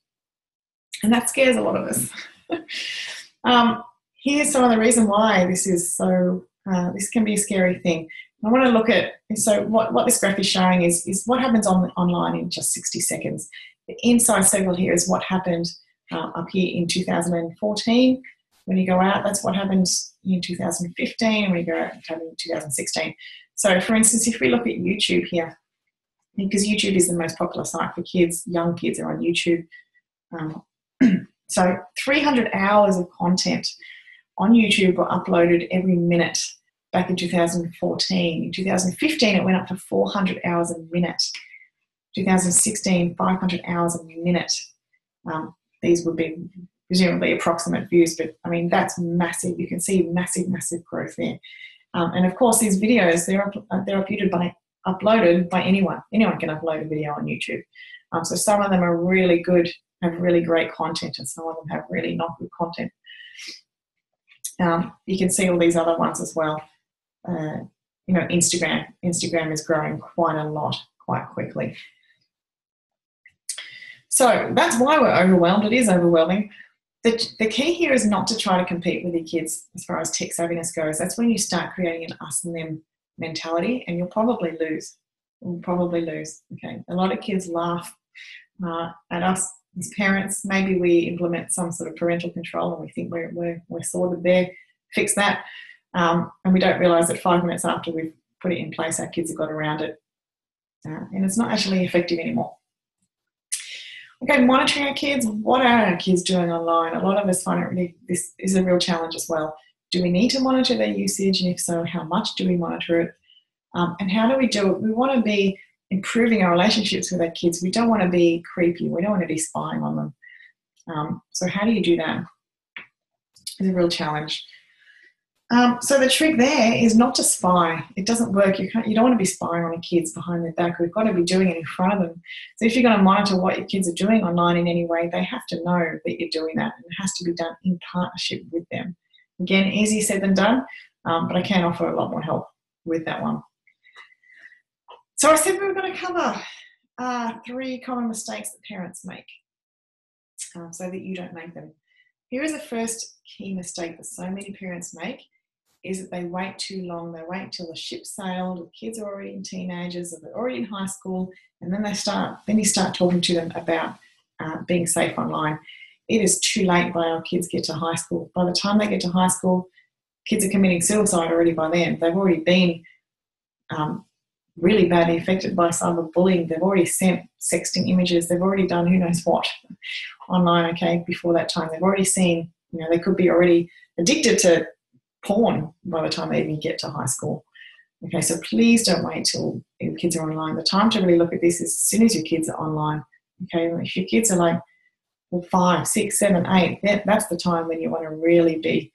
And that scares a lot of us. Here's some of the reason why this is so, this can be a scary thing. I want to look at, so what this graph is showing is what happens online in just 60 seconds. The inside circle here is what happened up here in 2014. When you go out, that's what happened in 2015, and when you go out, it happened in 2016. So for instance, if we look at YouTube here, because YouTube is the most popular site for kids, young kids are on YouTube. So 300 hours of content on YouTube were uploaded every minute back in 2014. In 2015, it went up to 400 hours a minute. 2016, 500 hours a minute. These would be presumably approximate views, but I mean, that's massive. You can see massive, massive growth there. And of course, these videos, they're uploaded by anyone. Anyone can upload a video on YouTube. So some of them are really good, have really great content, and some of them have really not good content. You can see all these other ones as well. Instagram. Instagram is growing quite a lot, quite quickly. So that's why we're overwhelmed. It is overwhelming. The key here is not to try to compete with your kids as far as tech savviness goes. That's when you start creating an us and them mentality, and you'll probably lose. Okay. A lot of kids laugh at us as parents. Maybe we implement some sort of parental control and we think we're sorted there, fix that. And we don't realise that 5 minutes after we've put it in place, our kids have got around it. And it's not actually effective anymore. Okay, monitoring our kids. What are our kids doing online? A lot of us find this is a real challenge as well. Do we need to monitor their usage? And if so, how much do we monitor it? And how do we do it? We want to be improving our relationships with our kids. We don't want to be creepy. We don't want to be spying on them. So how do you do that? It's a real challenge. So the trick there is not to spy. It doesn't work. You don't want to be spying on your kids behind their back. We've got to be doing it in front of them. So if you're going to monitor what your kids are doing online in any way, they have to know that you're doing that, and it has to be done in partnership with them. Again, easier said than done, but I can offer a lot more help with that one. So I said we were going to cover 3 common mistakes that parents make so that you don't make them. Here is the first key mistake that so many parents make, is that they wait too long. They wait till the ship sailed, the kids are already teenagers, or they're already in high school, and then you start talking to them about being safe online. It is too late by our kids get to high school. By the time they get to high school, kids are committing suicide already by then. They've already been really badly affected by cyberbullying. They've already sent sexting images. They've already done who knows what online, okay, before that time. They've already seen, they could be already addicted to porn by the time they even get to high school. Okay, so please don't wait till your kids are online. The time to really look at this is as soon as your kids are online. Okay, if your kids are like 5, 6, 7, 8, that's the time when you want to really be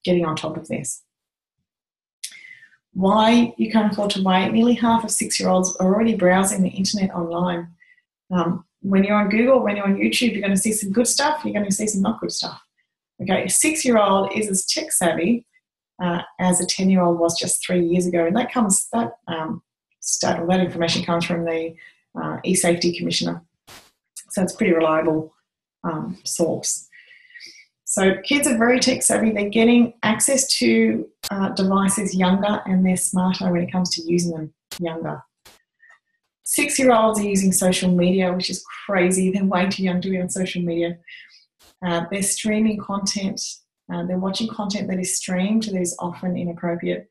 getting on top of this. Why you can't afford to wait? Nearly half of 6-year-olds are already browsing the internet online. When you're on Google, when you're on YouTube, you're going to see some good stuff, you're going to see some not good stuff. Okay, a 6-year-old is as tech savvy as a 10-year-old was just 3 years ago, and that information comes from the e-safety commissioner, so it's a pretty reliable source. So kids are very tech savvy. They're getting access to devices younger, and they're smarter when it comes to using them younger. 6-year-olds are using social media, which is crazy. They're way too young to be on social media. They're streaming content. They're watching content that is streamed that is often inappropriate.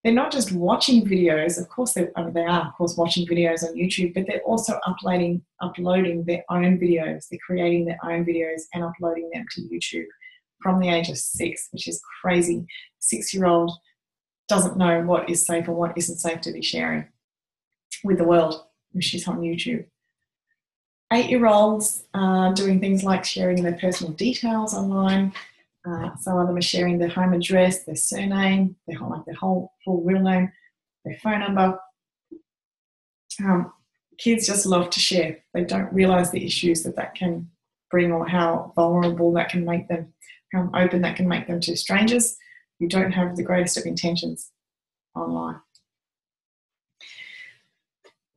They're not just watching videos. Of course, they are, of course, watching videos on YouTube, but they're also uploading their own videos. They're creating their own videos and uploading them to YouTube from the age of 6, which is crazy. 6-year-old doesn't know what is safe and what isn't safe to be sharing with the world if she's on YouTube. 8-year-olds are doing things like sharing their personal details online. Some of them are sharing their home address, their surname, their whole full real name, their phone number. Kids just love to share. They don't realise the issues that can bring, or how vulnerable that can make them, how open that can make them to strangers who don't have the greatest of intentions online.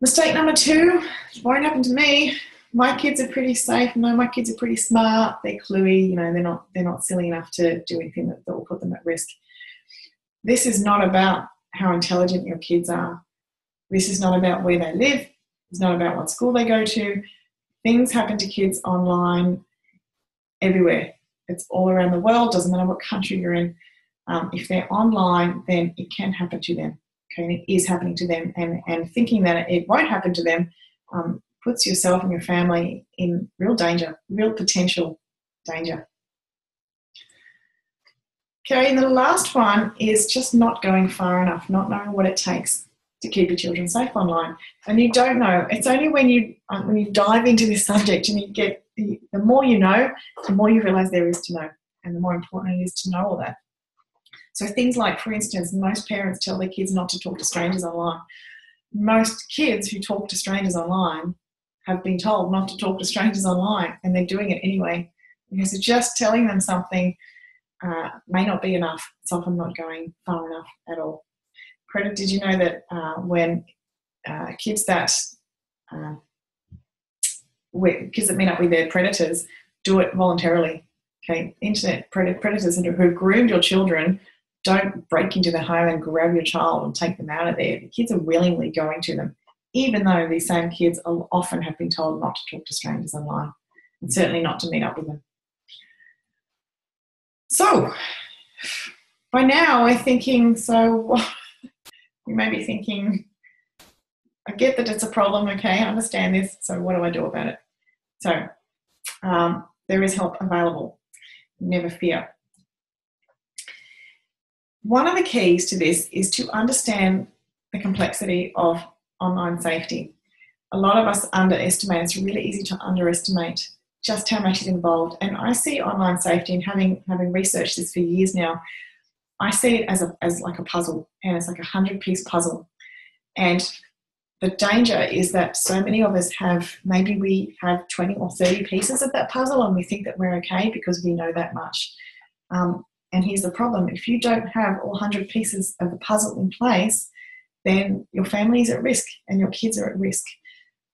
Mistake number 2, won't happen to me. My kids are pretty safe. No, my kids are pretty smart. They're cluey. They're not silly enough to do anything that will put them at risk. This is not about how intelligent your kids are. This is not about where they live. It's not about what school they go to. Things happen to kids online everywhere. It's all around the world. Doesn't matter what country you're in. If they're online, then it can happen to them. Okay, and it is happening to them. And thinking that it won't happen to them puts yourself and your family in real danger, real potential danger. Okay, and the last one is just not going far enough, not knowing what it takes to keep your children safe online. And you don't know. It's only when you dive into this subject and you get the more you know, the more you realise there is to know, and the more important it is to know all that. So things like, for instance, most parents tell their kids not to talk to strangers online. Most kids who talk to strangers online have been told not to talk to strangers online, and they're doing it anyway. Because just telling them something may not be enough. It's often not going far enough at all. Did you know that when kids that meet up with their predators do it voluntarily? Okay, internet predators who've groomed your children don't break into the home and grab your child and take them out of there. The kids are willingly going to them, even though these same kids often have been told not to talk to strangers online, and certainly not to meet up with them. So, by now we're thinking, you may be thinking, I get that it's a problem, okay, I understand this, so what do I do about it? So, there is help available. Never fear. One of the keys to this is to understand the complexity of online safety. A lot of us underestimate. It's really easy to underestimate just how much is involved. And I see online safety, and having researched this for years now, I see it as like a puzzle, and it's like a 100-piece puzzle. And the danger is that so many of us we have 20 or 30 pieces of that puzzle, and we think that we're okay because we know that much. And here's the problem. If you don't have all 100 pieces of the puzzle in place, then your family is at risk and your kids are at risk.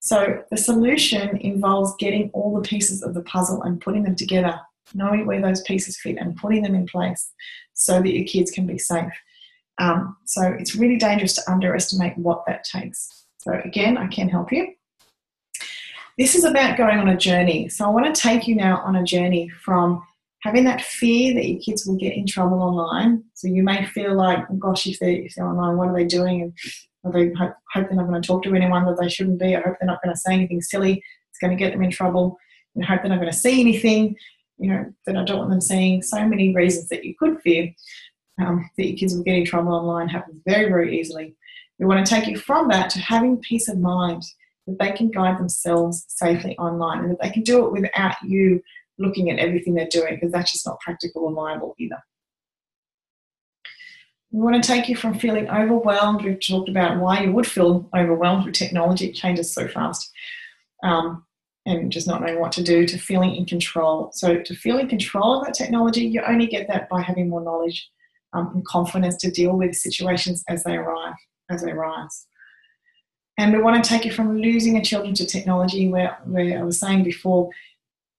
So the solution involves getting all the pieces of the puzzle and putting them together, knowing where those pieces fit and putting them in place so that your kids can be safe. So it's really dangerous to underestimate what that takes. So again, I can help you. This is about going on a journey. So I want to take you now on a journey from having that fear that your kids will get in trouble online. So you may feel like, oh gosh, if they're online, what are they doing? And they hope they're not going to talk to anyone that they shouldn't be. I hope they're not going to say anything silly. It's going to get them in trouble. And I hope they're not going to see anything, that I don't want them seeing. So many reasons that you could fear that your kids will get in trouble online happens very, very easily. We want to take you from that to having peace of mind that they can guide themselves safely online, and that they can do it without you looking at everything they're doing, because that's just not practical or viable either. We want to take you from feeling overwhelmed. We've talked about why you would feel overwhelmed with technology. It changes so fast. And just not knowing what to do, to feeling in control. So to feel in control of that technology, you only get that by having more knowledge and confidence to deal with situations as they arise. And we want to take you from losing your children to technology, where I was saying before,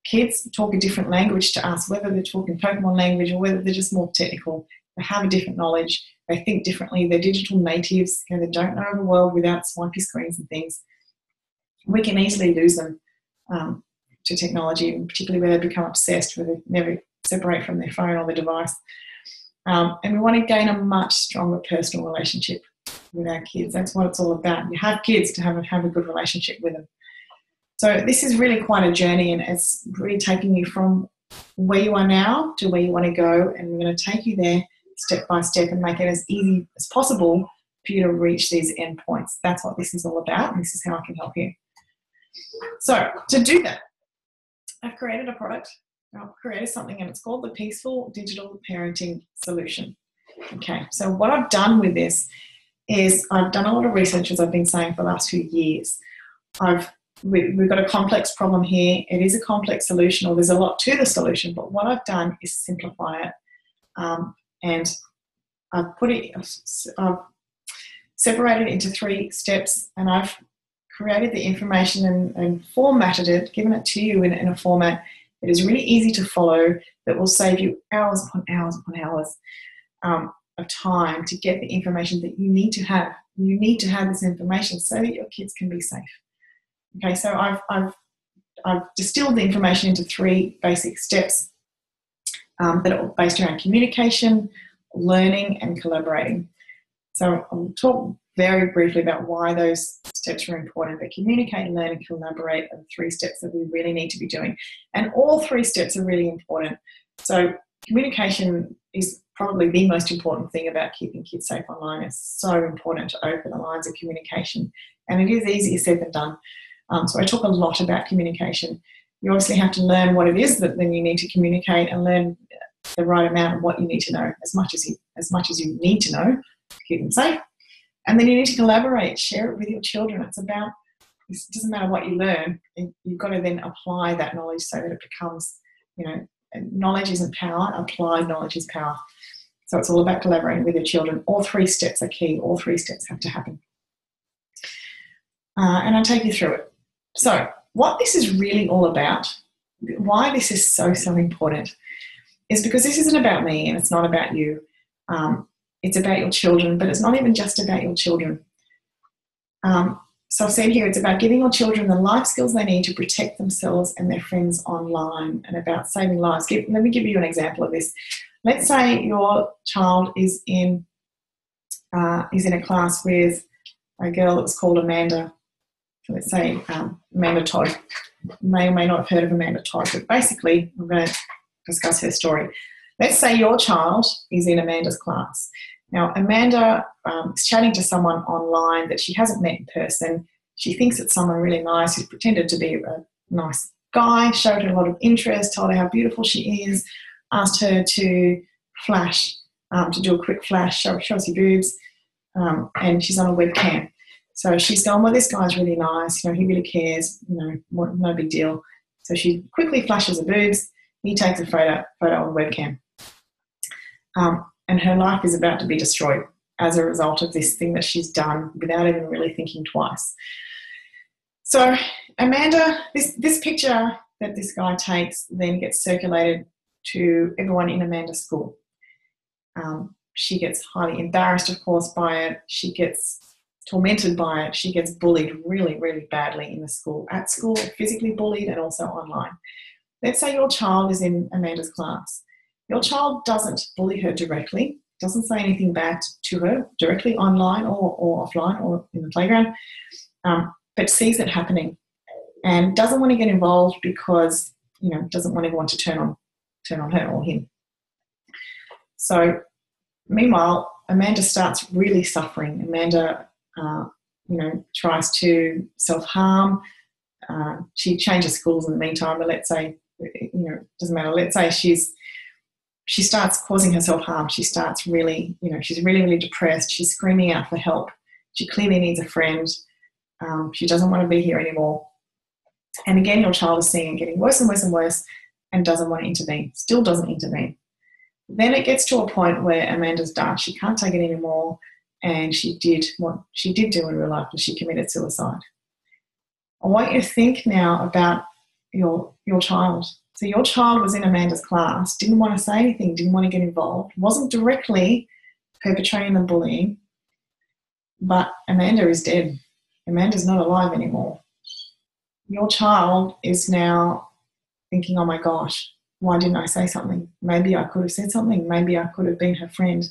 kids talk a different language to us, whether they're talking Pokemon language or whether they're just more technical. They have a different knowledge. They think differently. They're digital natives. They don't know the world without swipey screens and things. We can easily lose them to technology, and particularly where they become obsessed, where they never separate from their phone or their device. And we want to gain a much stronger personal relationship with our kids. That's what it's all about. You have kids to have a good relationship with them. So this is really quite a journey, and it's really taking you from where you are now to where you want to go, and we're going to take you there step by step and make it as easy as possible for you to reach these endpoints. That's what this is all about, and this is how I can help you. So to do that, I've created a product. I've created something, and it's called the Peaceful Digital Parenting Solution. Okay, so what I've done with this is I've done a lot of research, as I've been saying, for the last few years. We've got a complex problem here. It is a complex solution, or there's a lot to the solution, but what I've done is simplify it. And I've separated it into 3 steps, and I've created the information and formatted it, given it to you in a format that is really easy to follow, that will save you hours upon hours upon hours of time to get the information that you need to have. You need to have this information so that your kids can be safe. Okay, so I've distilled the information into 3 basic steps that are based around communication, learning, and collaborating. So I'll talk very briefly about why those steps are important, but communicate, learn, and collaborate are the 3 steps that we really need to be doing. And all 3 steps are really important. So communication is probably the most important thing about keeping kids safe online. It's so important to open the lines of communication, and it is easier said than done. So I talk a lot about communication. You obviously have to learn what it is that then you need to communicate, and learn the right amount of what you need to know, as much as you need to know to keep them safe. And then you need to collaborate, share it with your children. It doesn't matter what you learn, you've got to then apply that knowledge so that it becomes, knowledge isn't power, applied knowledge is power. So it's all about collaborating with your children. All 3 steps are key. All 3 steps have to happen. And I'll take you through it. So what this is really all about, why this is so, so important, is because this isn't about me and it's not about you. It's about your children, but it's not even just about your children. So I've said here, it's about giving your children the life skills they need to protect themselves and their friends online, and about saving lives. Let me give you an example of this. Let's say your child is in a class with a girl that was called Amanda. Let's say Amanda Todd. You may or may not have heard of Amanda Todd, but basically I'm going to discuss her story. Let's say your child is in Amanda's class. Now, Amanda is chatting to someone online that she hasn't met in person. She thinks it's someone really nice who's pretended to be a nice guy, showed her a lot of interest, told her how beautiful she is, asked her to flash, to do a quick flash, show us your boobs, and she's on a webcam. So she's gone, well, this guy's really nice, he really cares, no big deal. So she quickly flashes her boobs. He takes a photo on webcam. And her life is about to be destroyed as a result of this thing that she's done without even really thinking twice. So Amanda, this picture that this guy takes then gets circulated to everyone in Amanda's school. She gets highly embarrassed, of course, by it. She gets tormented by it. She gets bullied really, really badly in the school, at school, physically bullied, and also online. Let's say your child is in Amanda's class. Your child doesn't bully her directly, doesn't say anything bad to her directly online or offline or in the playground, but sees it happening and doesn't want to get involved because, doesn't want everyone to turn on her or him. So meanwhile, Amanda starts really suffering. Amanda, tries to self-harm. She changes schools in the meantime, but let's say, it doesn't matter. Let's say she starts causing herself harm. She starts really, she's really, really depressed. She's screaming out for help. She clearly needs a friend. She doesn't want to be here anymore. And again, your child is seeing it getting worse and worse and worse and doesn't want to intervene, still doesn't intervene. Then it gets to a point where Amanda's done. She can't take it anymore, and she did what she did do in real life, and she committed suicide. I want you to think now about your child. So your child was in Amanda's class, didn't want to say anything, didn't want to get involved, wasn't directly perpetrating the bullying, but Amanda is dead. Amanda's not alive anymore. Your child is now thinking, oh my gosh, why didn't I say something? Maybe I could have said something. Maybe I could have been her friend.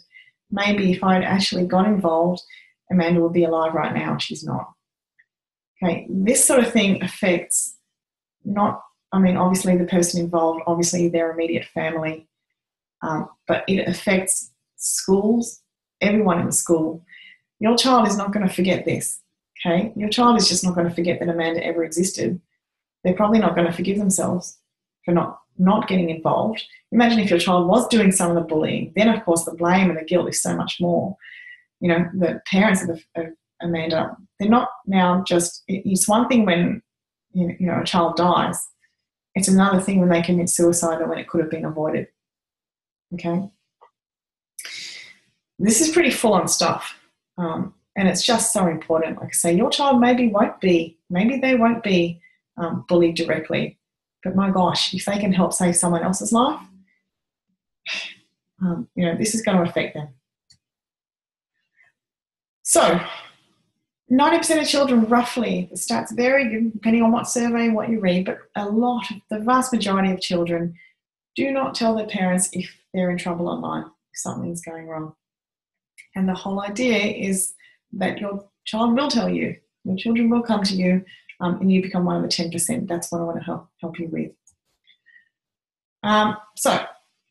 Maybe if I'd actually got involved, Amanda would be alive right now. She's not. Okay, this sort of thing affects obviously the person involved, obviously their immediate family, but it affects schools, everyone in the school. Your child is not going to forget this, okay? Your child is just not going to forget that Amanda ever existed. They're probably not going to forgive themselves for not getting involved. Imagine if your child was doing some of the bullying. Then, of course, the blame and the guilt is so much more. The parents of Amanda, they're not now just, it's one thing when, a child dies. It's another thing when they commit suicide or when it could have been avoided, okay? This is pretty full-on stuff, and it's just so important. Like I say, your child maybe they won't be bullied directly, but my gosh, if they can help save someone else's life, this is going to affect them. So 90% of children, roughly, the stats vary depending on what survey and what you read, but the vast majority of children do not tell their parents if they're in trouble online, if something's going wrong. And the whole idea is that your child will tell you. Your children will come to you, and you become one of the 10%. That's what I want to help you with. So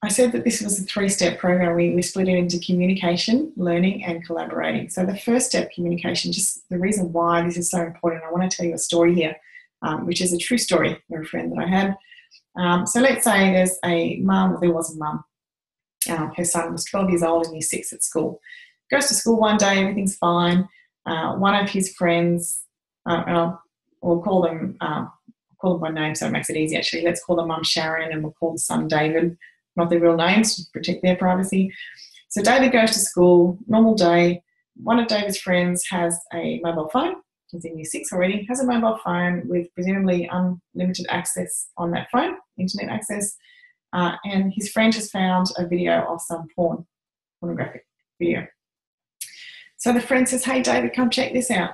I said that this was a 3-step program. We split it into communication, learning, and collaborating. So the first step, communication, just the reason why this is so important, I want to tell you a story here, which is a true story of a friend that I had. So let's say there was a mum. Her son was 12 years old in year 6 at school. Goes to school one day, everything's fine. One of his friends, and we'll call them by name so it makes it easy actually. Let's call the mum Sharon and we'll call the son David, not their real names to protect their privacy. So David goes to school, normal day. One of David's friends has a mobile phone. He's in year 6 already, has a mobile phone with presumably unlimited access on that phone, internet access. And his friend has found a video of some pornographic video. So the friend says, hey, David, come check this out.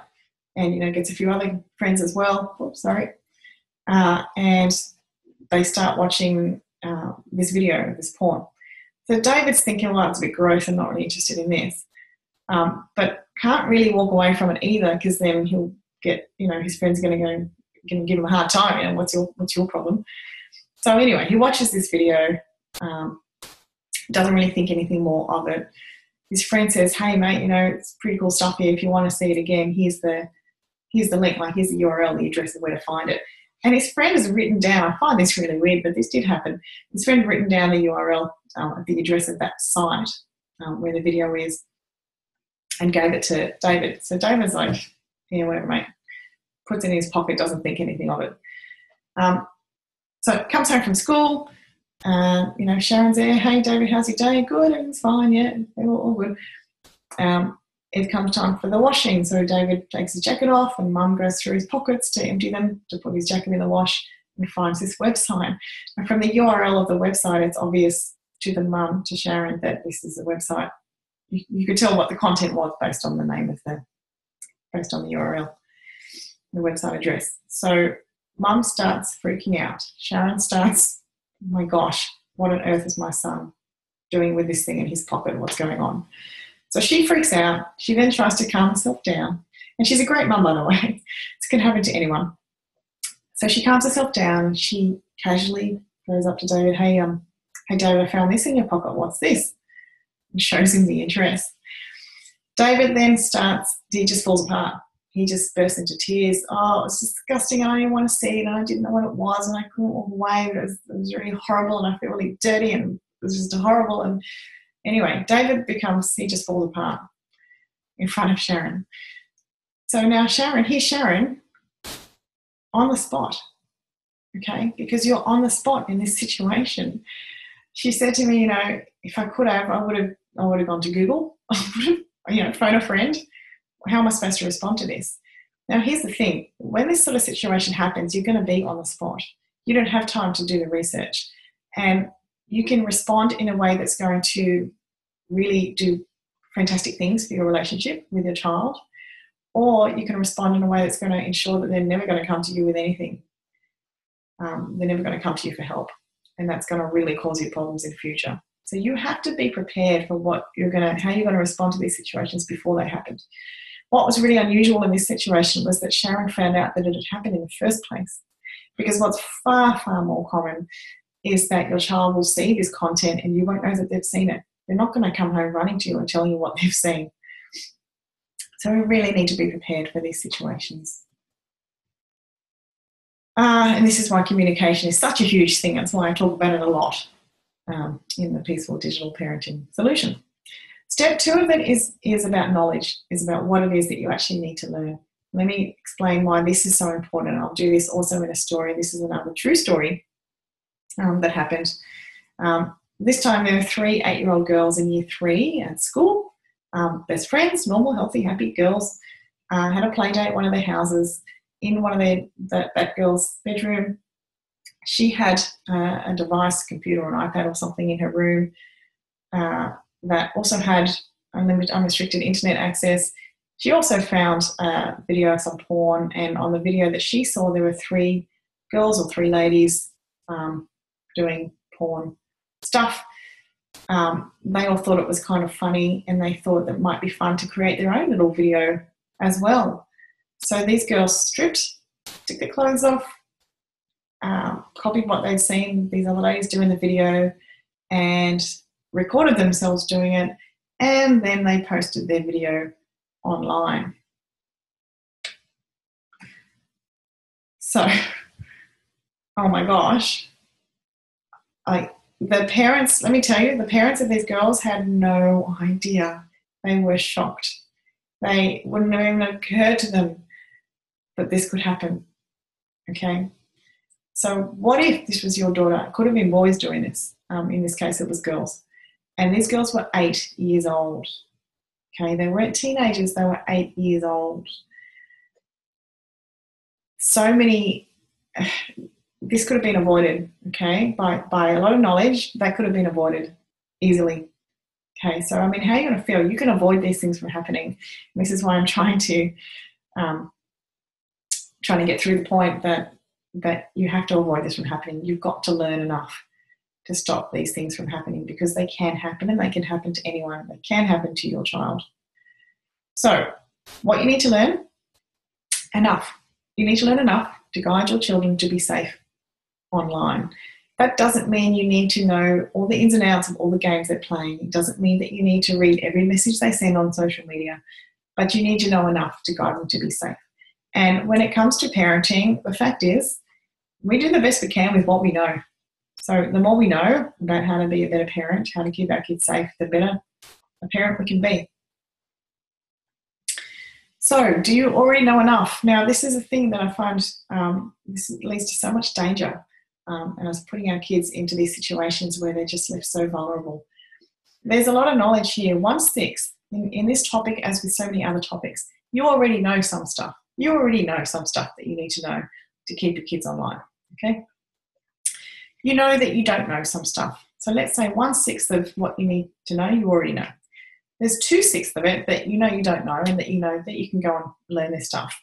And, gets a few other friends as well. Oops, sorry. And they start watching this video, this porn. So David's thinking, well, it's a bit gross. I'm not really interested in this. But can't really walk away from it either because then he'll get, his friends are going to give him a hard time. What's your problem? So anyway, he watches this video, doesn't really think anything more of it. His friend says, hey, mate, it's pretty cool stuff here. If you want to see it again, here's the link, here's the URL, the address of where to find it. And his friend has written down, I find this really weird, but this did happen. His friend had written down the URL, the address of that site where the video is, and gave it to David. So David's like, yeah, whatever, mate. Puts it in his pocket, doesn't think anything of it. So comes home from school, Sharon's there. Hey, David, how's your day? Good, everything's fine, yeah, all good. It comes time for the washing. So David takes his jacket off and mum goes through his pockets to empty them, to put his jacket in the wash, and finds this website. And from the URL of the website, it's obvious to the mum, to Sharon, that this is a website. You could tell what the content was based on the name of based on the URL, the website address. So mum starts freaking out. Sharon starts, oh my gosh, what on earth is my son doing with this thing in his pocket? What's going on? So she freaks out. She then tries to calm herself down. And she's a great mum, by the way. This can happen to anyone. So she calms herself down. She casually goes up to David. Hey, David, I found this in your pocket. What's this? And shows him the address. David then he just falls apart. He just bursts into tears. Oh, it was disgusting. I didn't want to see it. And I didn't know what it was. And I couldn't walk away. It was really horrible. And I feel really dirty. And it was just horrible. And anyway, he just falls apart in front of Sharon. So now here's Sharon on the spot, okay, because you're on the spot in this situation. She said to me, if I could have, I would have gone to Google, I would have, phone a friend. How am I supposed to respond to this? Now, here's the thing. When this sort of situation happens, you're going to be on the spot. You don't have time to do the research. And you can respond in a way that's going to really do fantastic things for your relationship with your child, or you can respond in a way that's going to ensure that they're never going to come to you with anything. They're never going to come to you for help, and that's going to really cause you problems in the future. So you have to be prepared for how you're going to respond to these situations before they happen. What was really unusual in this situation was that Sharon found out that it had happened in the first place, because what's far, far more common is that your child will see this content and you won't know that they've seen it. They're not going to come home running to you and telling you what they've seen. So we really need to be prepared for these situations. And this is why communication is such a huge thing. That's why I talk about it a lot in the Peaceful Digital Parenting Solution. Step 2 of it is about knowledge, is about what it is that you actually need to learn. Let me explain why this is so important. I'll do this also in a story. This is another true story that happened. This time there were 3 8-year-old girls in year 3 at school, best friends, normal, healthy, happy girls, had a play date at one of their houses. In one of that girl's bedroom, she had a device, computer or an iPad or something in her room that also had unrestricted internet access. She also found a video of some porn, and on the video that she saw, there were 3 girls or 3 ladies doing porn stuff. They all thought it was kind of funny, and they thought that it might be fun to create their own little video as well. So these girls stripped, took their clothes off, copied what they'd seen these other ladies do in the video and recorded themselves doing it, and then they posted their video online. So, oh my gosh, the parents, let me tell you, the parents of these girls had no idea. They were shocked. They wouldn't have even occurred to them that this could happen, okay? So what if this was your daughter? It could have been boys doing this. In this case, it was girls. And these girls were 8 years old, okay? They weren't teenagers, they were 8 years old. So many, this could have been avoided, okay? By a lot of knowledge, that could have been avoided easily. Okay, so I mean, how are you going to feel? You can avoid these things from happening. And this is why I'm trying to get through the point that you have to avoid this from happening. You've got to learn enough to stop these things from happening, because they can happen, and they can happen to anyone. They can happen to your child. So what you need to learn, enough. You need to learn enough to guide your children to be safe online. That doesn't mean you need to know all the ins and outs of all the games they're playing. It doesn't mean that you need to read every message they send on social media, but you need to know enough to guide them to be safe. And when it comes to parenting, the fact is we do the best we can with what we know. So the more we know about how to be a better parent, how to keep our kids safe, the better a parent we can be. So do you already know enough? Now, this is a thing that I find this leads to so much danger. And us putting our kids into these situations where they're just left so vulnerable. There's a lot of knowledge here. 1/6 in this topic, as with so many other topics, you already know some stuff. You already know some stuff that you need to know to keep your kids online, okay? You know that you don't know some stuff. So let's say 1/6 of what you need to know, you already know. There's 2/6 of it that you know you don't know, and that you know that you can go and learn this stuff.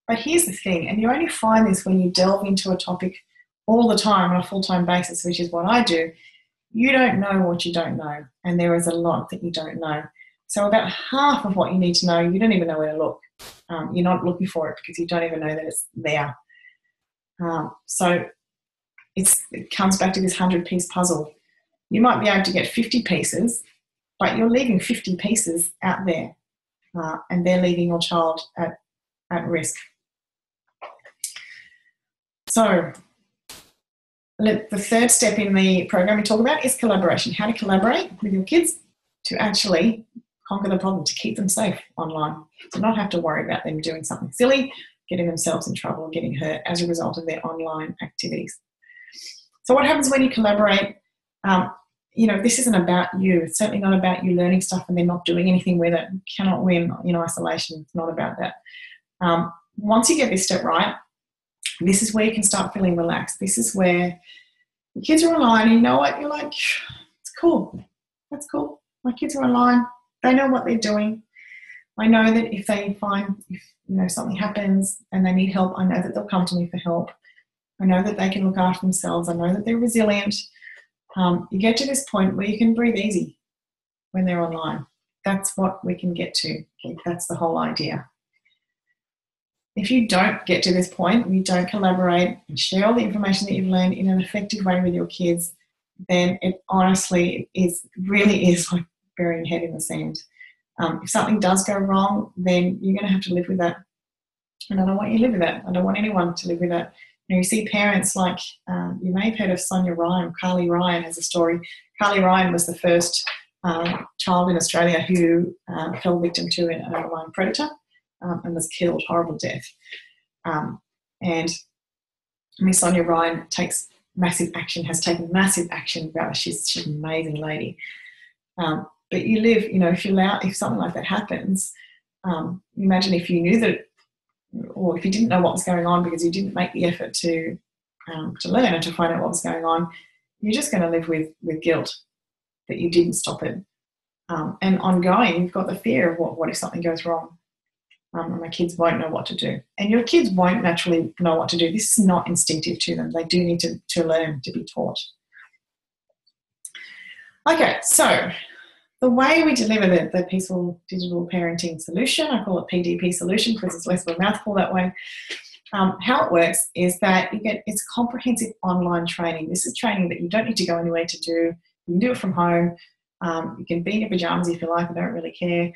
But here's the thing, and you only find this when you delve into a topic all the time on a full-time basis, which is what I do. You don't know what you don't know, and there is a lot that you don't know. So about half of what you need to know, you don't even know where to look. You're not looking for it because you don't even know that it's there. So it comes back to this 100-piece puzzle. You might be able to get 50 pieces, but you're leaving 50 pieces out there, and they're leaving your child at risk. So the third step in the program we talk about is collaboration. How to collaborate with your kids to actually conquer the problem, to keep them safe online, to not have to worry about them doing something silly, getting themselves in trouble, getting hurt as a result of their online activities. So what happens when you collaborate? This isn't about you. It's certainly not about you learning stuff and then not doing anything with it. You cannot win in isolation. It's not about that. Once you get this step right, this is where you can start feeling relaxed. This is where the kids are online and you know what? You're like, it's cool. That's cool. My kids are online. They know what they're doing. I know that if something happens and they need help, I know that they'll come to me for help. I know that they can look after themselves. I know that they're resilient. You get to this point where you can breathe easy when they're online. That's what we can get to. That's the whole idea. If you don't get to this point, and you don't collaborate and share all the information that you've learned in an effective way with your kids, then it honestly really is like burying your head in the sand. If something does go wrong, then you're going to have to live with that. And I don't want you to live with that. I don't want anyone to live with that. You see parents like, you may have heard of Sonia Ryan. Carly Ryan has a story. Carly Ryan was the first child in Australia who fell victim to an online predator. And was killed, horrible death. And Miss Sonia Ryan takes massive action, has taken massive action about it. She's an amazing lady. But you live, if something like that happens, imagine if you knew that, or if you didn't know what was going on because you didn't make the effort to learn and to find out what was going on, you're just going to live with guilt that you didn't stop it. And ongoing, you've got the fear of what if something goes wrong. And my kids won't know what to do. And your kids won't naturally know what to do. This is not instinctive to them. They do need to learn, to be taught. Okay, so The way we deliver the Peaceful Digital Parenting Solution, I call it PDP Solution because it's less of a mouthful that way. How it works is that it's comprehensive online training. This is training that you don't need to go anywhere to do. You can do it from home. You can be in your pajamas if you like. I don't really care.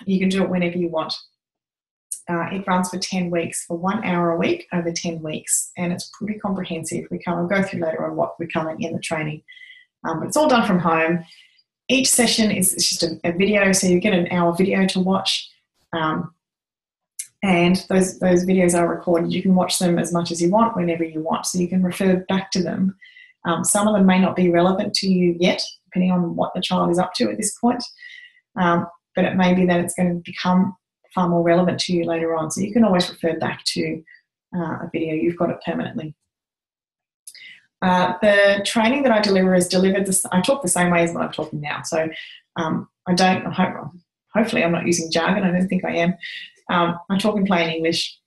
You can do it whenever you want. It runs for 10 weeks, for 1 hour a week over 10 weeks, and it's pretty comprehensive. I'll go through later on what we're covering in the training. But it's all done from home. Each session is just a video, so you get an hour video to watch. And those videos are recorded. You can watch them as much as you want, whenever you want, so you can refer back to them. Some of them may not be relevant to you yet, depending on what the child is up to at this point. But it may be that it's going to become far more relevant to you later on. So you can always refer back to a video. You've got it permanently. The training that I deliver is delivered, I talk the same way as what I'm talking now. So hopefully I'm not using jargon. I don't think I am. I talk in plain English.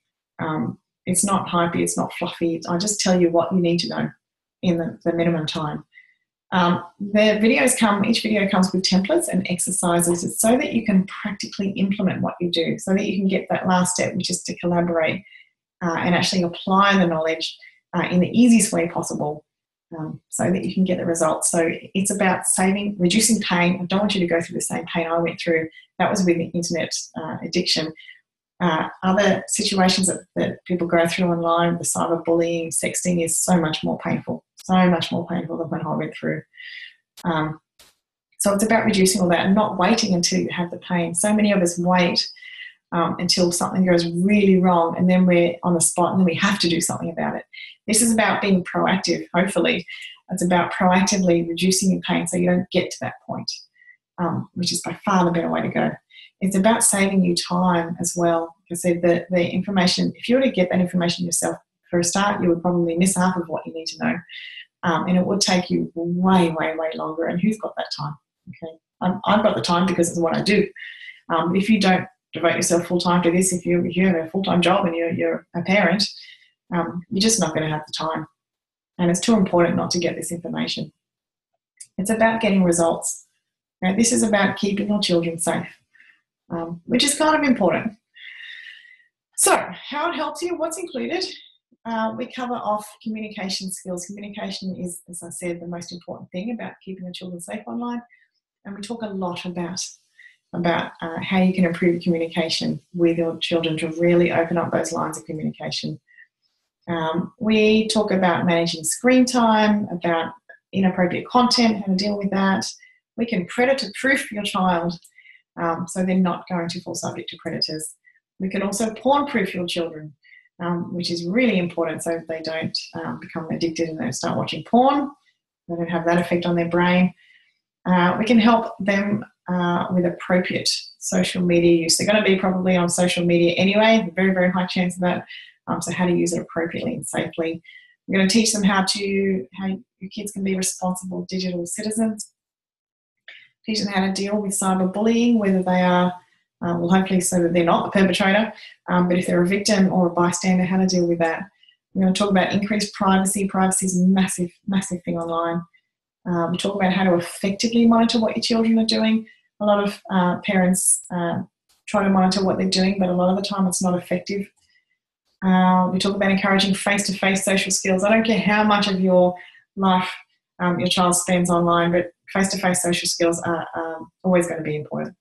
It's not hypey, it's not fluffy. I just tell you what you need to know in the minimum time. Each video comes with templates and exercises. It's so that you can practically implement what you do, so that you can get that last step, which is to collaborate and actually apply the knowledge in the easiest way possible, so that you can get the results. So it's about reducing pain. I don't want you to go through the same pain I went through. That was with the internet addiction. Other situations that people go through online, the cyberbullying, sexting, is so much more painful than what I went through. So it's about reducing all that and not waiting until you have the pain. So many of us wait until something goes really wrong, and then we're on the spot and then we have to do something about it. This is about being proactive, hopefully. It's about proactively reducing your pain so you don't get to that point, which is by far the better way to go. It's about saving you time as well. Like I said, the information, if you were to get that information yourself for a start, you would probably miss half of what you need to know. And it would take you way, way, way longer. And who's got that time? Okay, I've got the time because it's what I do. If you don't devote yourself full time to this, if you have a full-time job and you're a parent, you're just not going to have the time. And it's too important not to get this information. It's about getting results. Right? This is about keeping your children safe, which is kind of important. So how it helps you, what's included? We cover off communication skills. Communication is, as I said, the most important thing about keeping the children safe online. And we talk a lot about how you can improve communication with your children to really open up those lines of communication. We talk about managing screen time, about inappropriate content, how to deal with that. We can predator-proof your child so they're not going to fall subject to predators. We can also porn-proof your children, which is really important so they don't become addicted and they start watching porn. They don't have that effect on their brain. We can help them with appropriate social media use. They're going to be probably on social media anyway, very, very high chance of that. So how to use it appropriately and safely. We're going to teach them how your kids can be responsible digital citizens. Teach them how to deal with cyberbullying, whether they are, hopefully so that they're not the perpetrator, but if they're a victim or a bystander, how to deal with that. We're going to talk about increased privacy. Privacy is a massive, massive thing online. We talk about how to effectively monitor what your children are doing. A lot of parents try to monitor what they're doing, but a lot of the time it's not effective. We talk about encouraging face-to-face social skills. I don't care how much of your life your child spends online, but face-to-face social skills are always going to be important.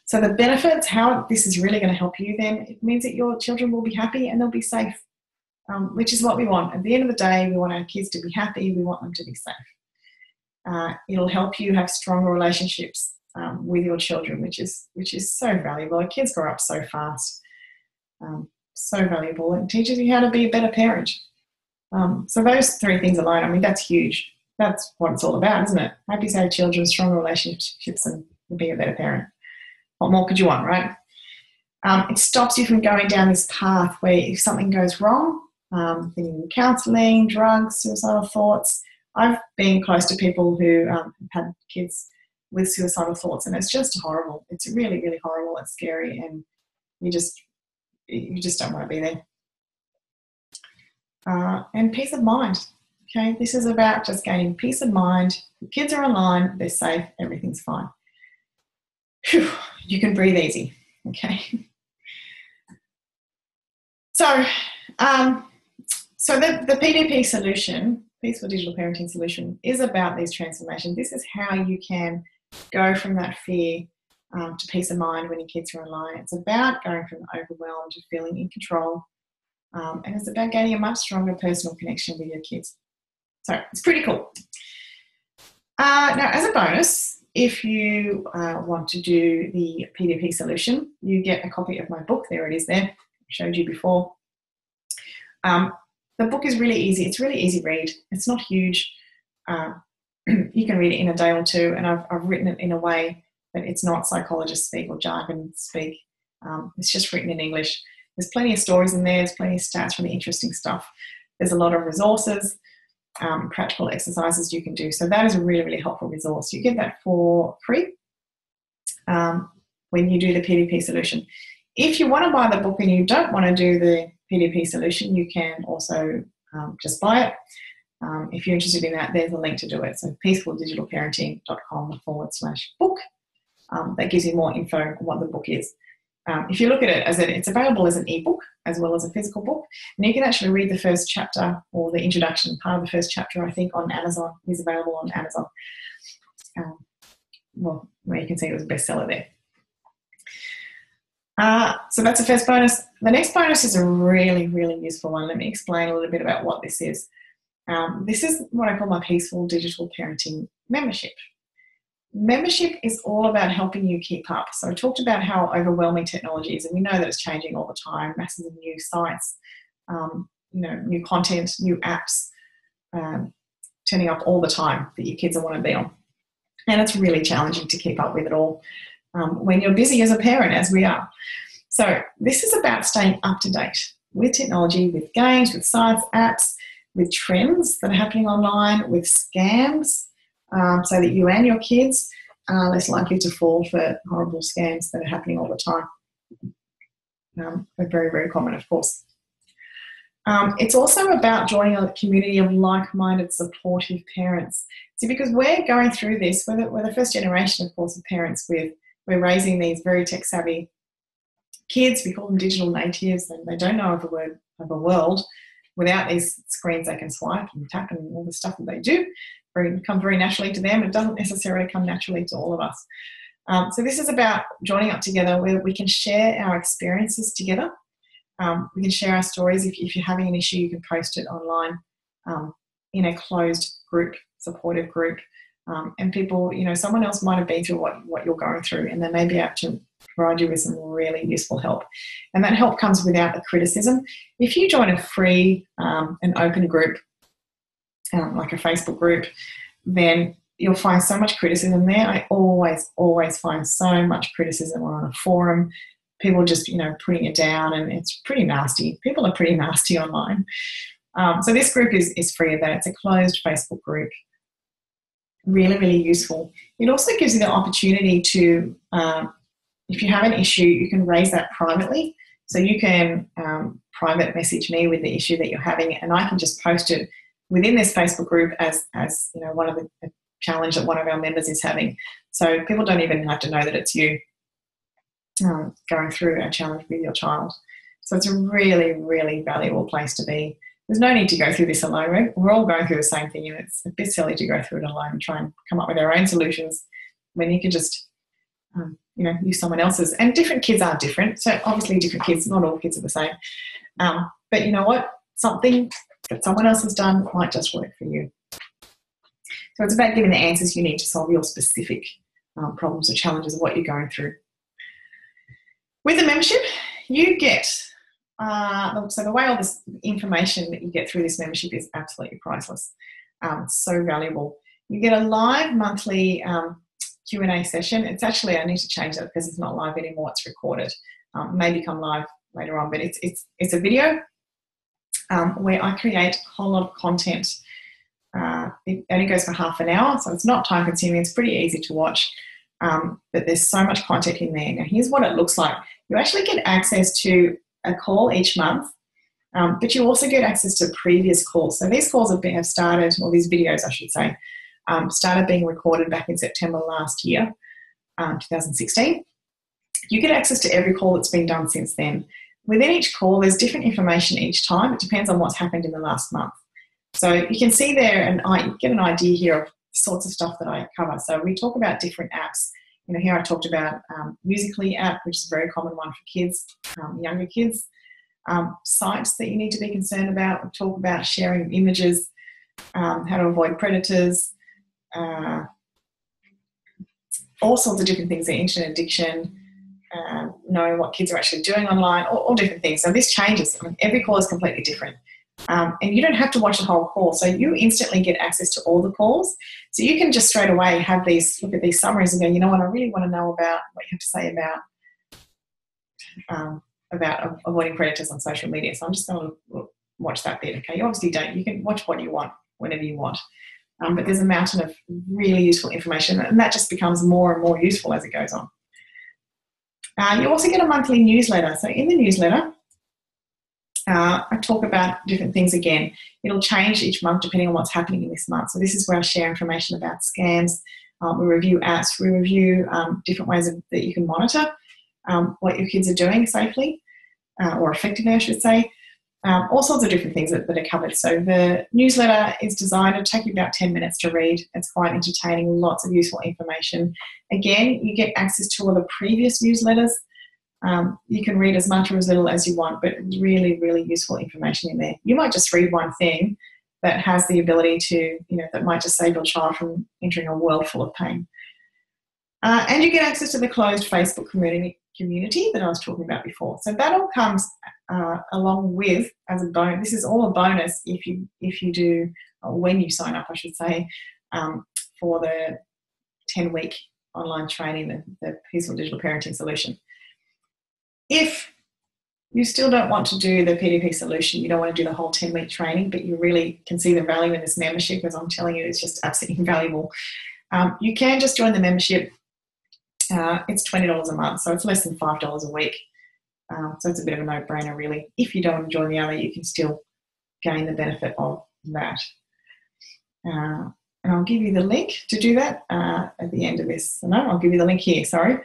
So the benefits, how this is really going to help you then, it means that your children will be happy and they'll be safe, which is what we want. At the end of the day, we want our kids to be happy. We want them to be safe. It'll help you have stronger relationships with your children, which is so valuable. Our kids grow up so fast, so valuable. It teaches you how to be a better parent. So those three things alone, I mean, that's huge. That's what it's all about, isn't it? Happy, safe children, stronger relationships, and being a better parent. What more could you want, right? It stops you from going down this path where if something goes wrong, thinking counselling, drugs, suicidal thoughts. I've been close to people who have had kids with suicidal thoughts, and it's just horrible. It's really, really horrible. It's scary, and you just don't want to be there. And peace of mind. Okay, this is about just gaining peace of mind. The kids are online, they're safe, everything's fine. Whew, you can breathe easy. Okay. So, the PDP solution, Peaceful Digital Parenting Solution, is about these transformations. This is how you can go from that fear to peace of mind when your kids are online. It's about going from overwhelmed to feeling in control, and it's about gaining a much stronger personal connection with your kids. So it's pretty cool. Now, as a bonus, if you want to do the PDP solution, you get a copy of my book. There it is there. I showed you before. The book is really easy. It's really easy read. It's not huge. You can read it in a day or two, and I've written it in a way that it's not psychologist speak or jargon speak. It's just written in English. There's plenty of stories in there. There's plenty of stats, really interesting stuff. There's a lot of resources, practical exercises you can do. So that is a really, really helpful resource. You get that for free when you do the PDP solution. If you want to buy the book and you don't want to do the PDP solution, you can also just buy it. If you're interested in that, there's a link to do it. So peacefuldigitalparenting.com/book. That gives you more info on what the book is. If you look at it it's available as an ebook as well as a physical book. And you can actually read the first chapter, or the introduction part of the first chapter, I think, on Amazon. It is available on Amazon. Where you can see it was a bestseller there. So that's the first bonus. The next bonus is a really, really useful one. Let me explain a little bit about what this is. This is what I call my Peaceful Digital Parenting membership. Membership is all about helping you keep up. So I talked about how overwhelming technology is, and we know that it's changing all the time. Masses of new sites, new content, new apps turning up all the time that your kids will want to be on. And it's really challenging to keep up with it all when you're busy as a parent, as we are. So this is about staying up to date with technology, with games, with sites, apps, with trends that are happening online, with scams, so that you and your kids are less likely to fall for horrible scams that are happening all the time. They're very, very common, of course. It's also about joining a community of like-minded, supportive parents. See, because we're going through this, we're the first generation, of course, of parents. We're raising these very tech-savvy kids. We call them digital natives, and they don't know of a world without these screens they can swipe and tap and all the stuff that they do. It comes very naturally to them. It doesn't necessarily come naturally to all of us. So this is about joining up together where we can share our experiences together. We can share our stories. If you're having an issue, you can post it online in a closed group, supportive group. And people, someone else might have been through what you're going through, and they may be able to provide you with some really useful help. And that help comes without the criticism. If you join a free and open group, like a Facebook group, then you'll find so much criticism there. I always find so much criticism on a forum. People just, putting it down, and it's pretty nasty. People are pretty nasty online. So this group is free of that. It's a closed Facebook group. Really, really useful. It also gives you the opportunity to, if you have an issue, you can raise that privately. So you can private message me with the issue that you're having, and I can just post it within this Facebook group as one of the challenge that one of our members is having. So people don't even have to know that it's you going through a challenge with your child. So it's a really, really valuable place to be. There's no need to go through this alone. We're all going through the same thing, and it's a bit silly to go through it alone and try and come up with our own solutions when you can just, use someone else's. And different kids are different. So obviously different kids, not all kids are the same. But you know what? Something that someone else has done might just work for you. So it's about giving the answers you need to solve your specific problems or challenges of what you're going through. With the membership, you get, so the way all this information that you get through this membership is absolutely priceless. It's so valuable. You get a live monthly Q&A session. It's actually, I need to change that because it's not live anymore, it's recorded. It may become live later on, but it's a video where I create a whole lot of content. It only goes for half an hour, so it's not time consuming. It's pretty easy to watch, but there's so much content in there. Now, here's what it looks like. You actually get access to a call each month But you also get access to previous calls. So these calls have started, or these videos I should say, started being recorded back in September last year, 2016. You get access to every call that's been done since then. Within each call, there's different information each time. It depends on what's happened in the last month. So you can see there and you get an idea here of the sorts of stuff that I cover. So we talk about different apps. Here I talked about Musical.ly app, which is a very common one for kids, younger kids. Sites that you need to be concerned about. We talk about sharing images, how to avoid predators, all sorts of different things, the internet addiction, knowing what kids are actually doing online, all different things. So this changes. Every call is completely different. And you don't have to watch the whole call. So you instantly get access to all the calls. So you can just straight away look at these summaries and go, you know what, I really want to know about what you have to say about avoiding predators on social media. So I'm just going to watch that bit. Okay, you obviously don't. You can watch what you want whenever you want. But there's a mountain of really useful information, and that just becomes more and more useful as it goes on. You also get a monthly newsletter. So in the newsletter, I talk about different things again. It'll change each month depending on what's happening in this month. So this is where I share information about scams. We review apps. We review different ways that you can monitor what your kids are doing safely or effectively, I should say. All sorts of different things that are covered. So the newsletter is designed to take you about 10 minutes to read. It's quite entertaining, lots of useful information. Again, you get access to all the previous newsletters. You can read as much or as little as you want, but really, really useful information in there. You might just read one thing that has the ability to, that might just save your child from entering a world full of pain. And you get access to the closed Facebook community that I was talking about before. So that all comes along with, as a bonus. This is all a bonus if you do, or when you sign up, I should say, for the 10-week online training, the Peaceful Digital Parenting Solution. If you still don't want to do the PDP solution, you don't want to do the whole 10-week training, but you really can see the value in this membership, because I'm telling you, it's just absolutely invaluable. You can just join the membership. It's $20 a month, so it's less than $5 a week. So it's a bit of a no-brainer, really. If you don't want to join the other, you can still gain the benefit of that. And I'll give you the link to do that at the end of this. No, I'll give you the link here, sorry.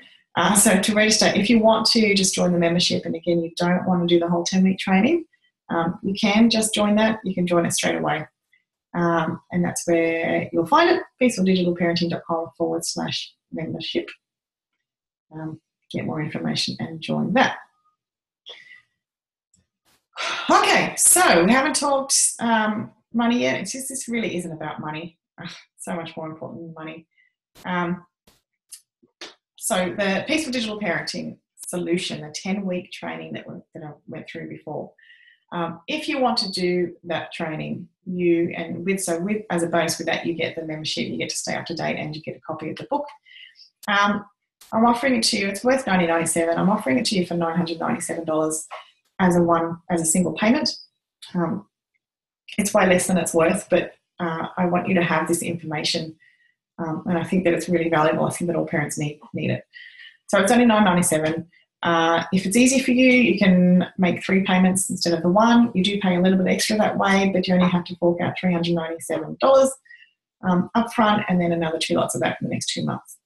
So to register, if you want to just join the membership, and again, you don't want to do the whole 10-week training, you can just join that. You can join it straight away. And that's where you'll find it, peacefuldigitalparenting.com/membership. Get more information and join that. Okay, so we haven't talked money yet. It's just, this really isn't about money. So much more important than money. So the Peaceful Digital Parenting Solution, the 10-week training that I went through before. If you want to do that training, as a bonus with that, you get the membership, you get to stay up to date, and you get a copy of the book. I'm offering it to you. It's worth $90.97. I'm offering it to you for $997 as a single payment. It's way less than it's worth, but I want you to have this information, and I think that it's really valuable. I think that all parents need it. So it's only $9.97. If it's easy for you, you can make 3 payments instead of the one. You do pay a little bit extra that way, but you only have to fork out $397 up front, and then another 2 lots of that in the next 2 months.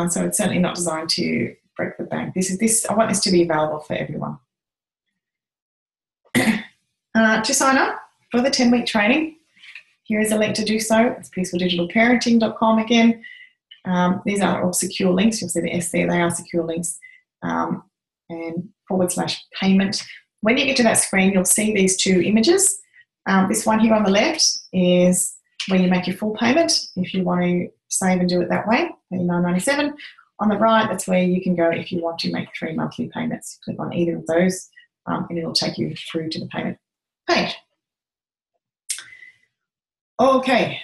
So it's certainly not designed to break the bank. I want this to be available for everyone. To sign up for the 10-week training, here is a link to do so. It's peacefuldigitalparenting.com again. These are all secure links. You'll see the S there. They are secure links. And /payment. When you get to that screen, you'll see these 2 images. This one here on the left is where you make your full payment. If you want to save and do it that way, $9.97. On the right, that's where you can go if you want to make 3 monthly payments. Click on either of those, and it'll take you through to the payment page. Okay.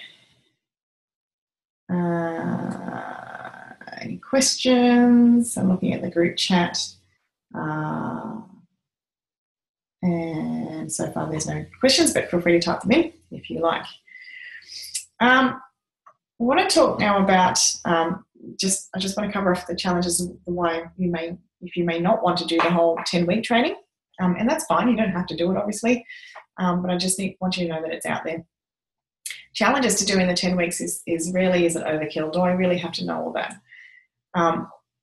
Any questions? I'm looking at the group chat. And so far there's no questions, but feel free to type them in if you like. I want to talk now about I just want to cover off the challenges of why if you may not want to do the whole 10-week training. And that's fine. You don't have to do it, obviously. But I just want you to know that it's out there. Challenges to doing the 10 weeks is really, is it overkill? Do I really have to know all that?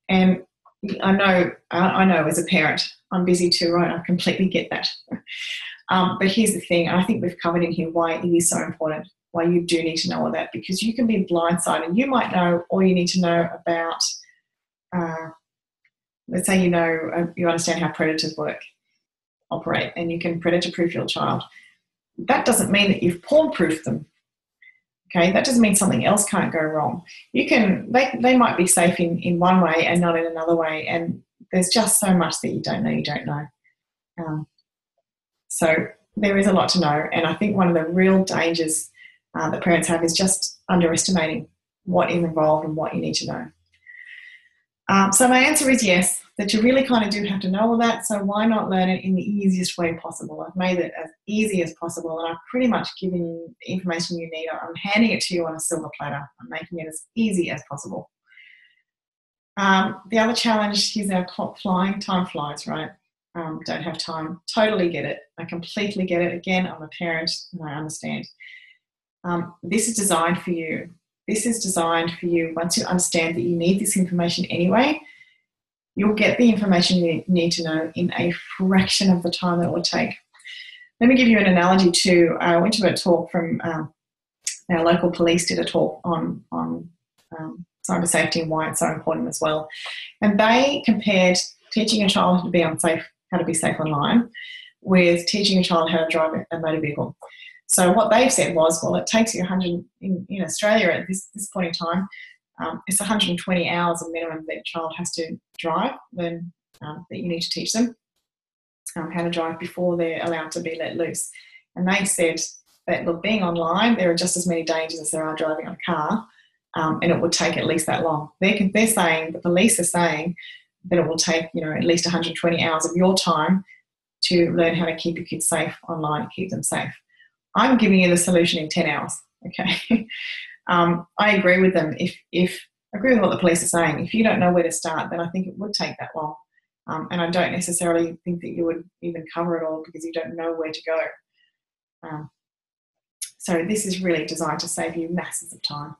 And I know as a parent, I'm busy too, right? I completely get that. But here's the thing, I think we've covered in here why it is so important, why you do need to know all that, because you can be blindsided. You might know all you need to know about, let's say you understand how predators operate, and you can predator-proof your child. That doesn't mean that you've porn-proofed them. Okay, that doesn't mean something else can't go wrong. They might be safe in one way and not in another way, and there's just so much that you don't know. So there is a lot to know, and I think one of the real dangers that parents have is just underestimating what is involved and what you need to know. So my answer is yes, that you really kind of do have to know all that, so why not learn it in the easiest way possible? I've made it as easy as possible, and I've pretty much given you the information you need. I'm handing it to you on a silver platter. I'm making it as easy as possible. The other challenge is our clock flying. Time flies, right? Don't have time. Totally get it. I completely get it. Again, I'm a parent and I understand. This is designed for you. This is designed for you. Once you understand that you need this information anyway, you'll get the information you need to know in a fraction of the time that it will take. Let me give you an analogy too. I went to a talk from our local police, did a talk on cyber safety and why it's so important as well. And they compared teaching a child how to be safe online with teaching a child how to drive a motor vehicle. So what they've said was, well, it takes you 100, in Australia at this point in time, it's 120 hours a minimum that a child has to drive, that you need to teach them how to drive before they're allowed to be let loose. And they said that, look, being online, there are just as many dangers as there are driving a car, and it would take at least that long. They're saying, the police are saying that it will take, at least 120 hours of your time to learn how to keep your kids safe online and keep them safe. I'm giving you the solution in 10 hours, okay? I agree with them. I agree with what the police are saying. If you don't know where to start, then I think it would take that long. And I don't necessarily think that you would even cover it all because you don't know where to go. So this is really designed to save you masses of time.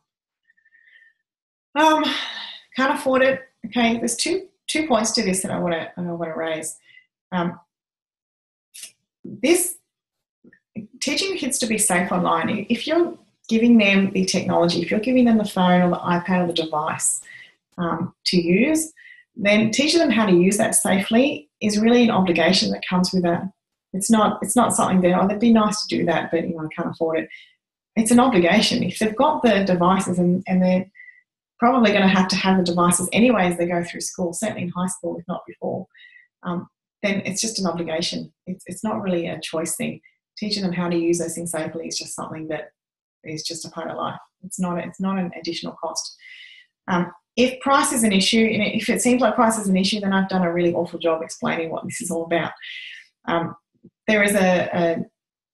Can't afford it. Okay, there's two points to this that I want to raise. Teaching kids to be safe online, if you're giving them the technology, if you're giving them the phone or the iPad or the device to use, then teaching them how to use that safely is really an obligation that comes with that. It's not something that, they'd be nice to do that, but I can't afford it. It's an obligation. If they've got the devices and they're probably going to have the devices anyway as they go through school, certainly in high school, if not before, then it's just an obligation. It's not really a choice thing. Teaching them how to use those things safely is just something that is just a part of life. It's not an additional cost. If price is an issue, if it seems like price is an issue, then I've done a really awful job explaining what this is all about. There is a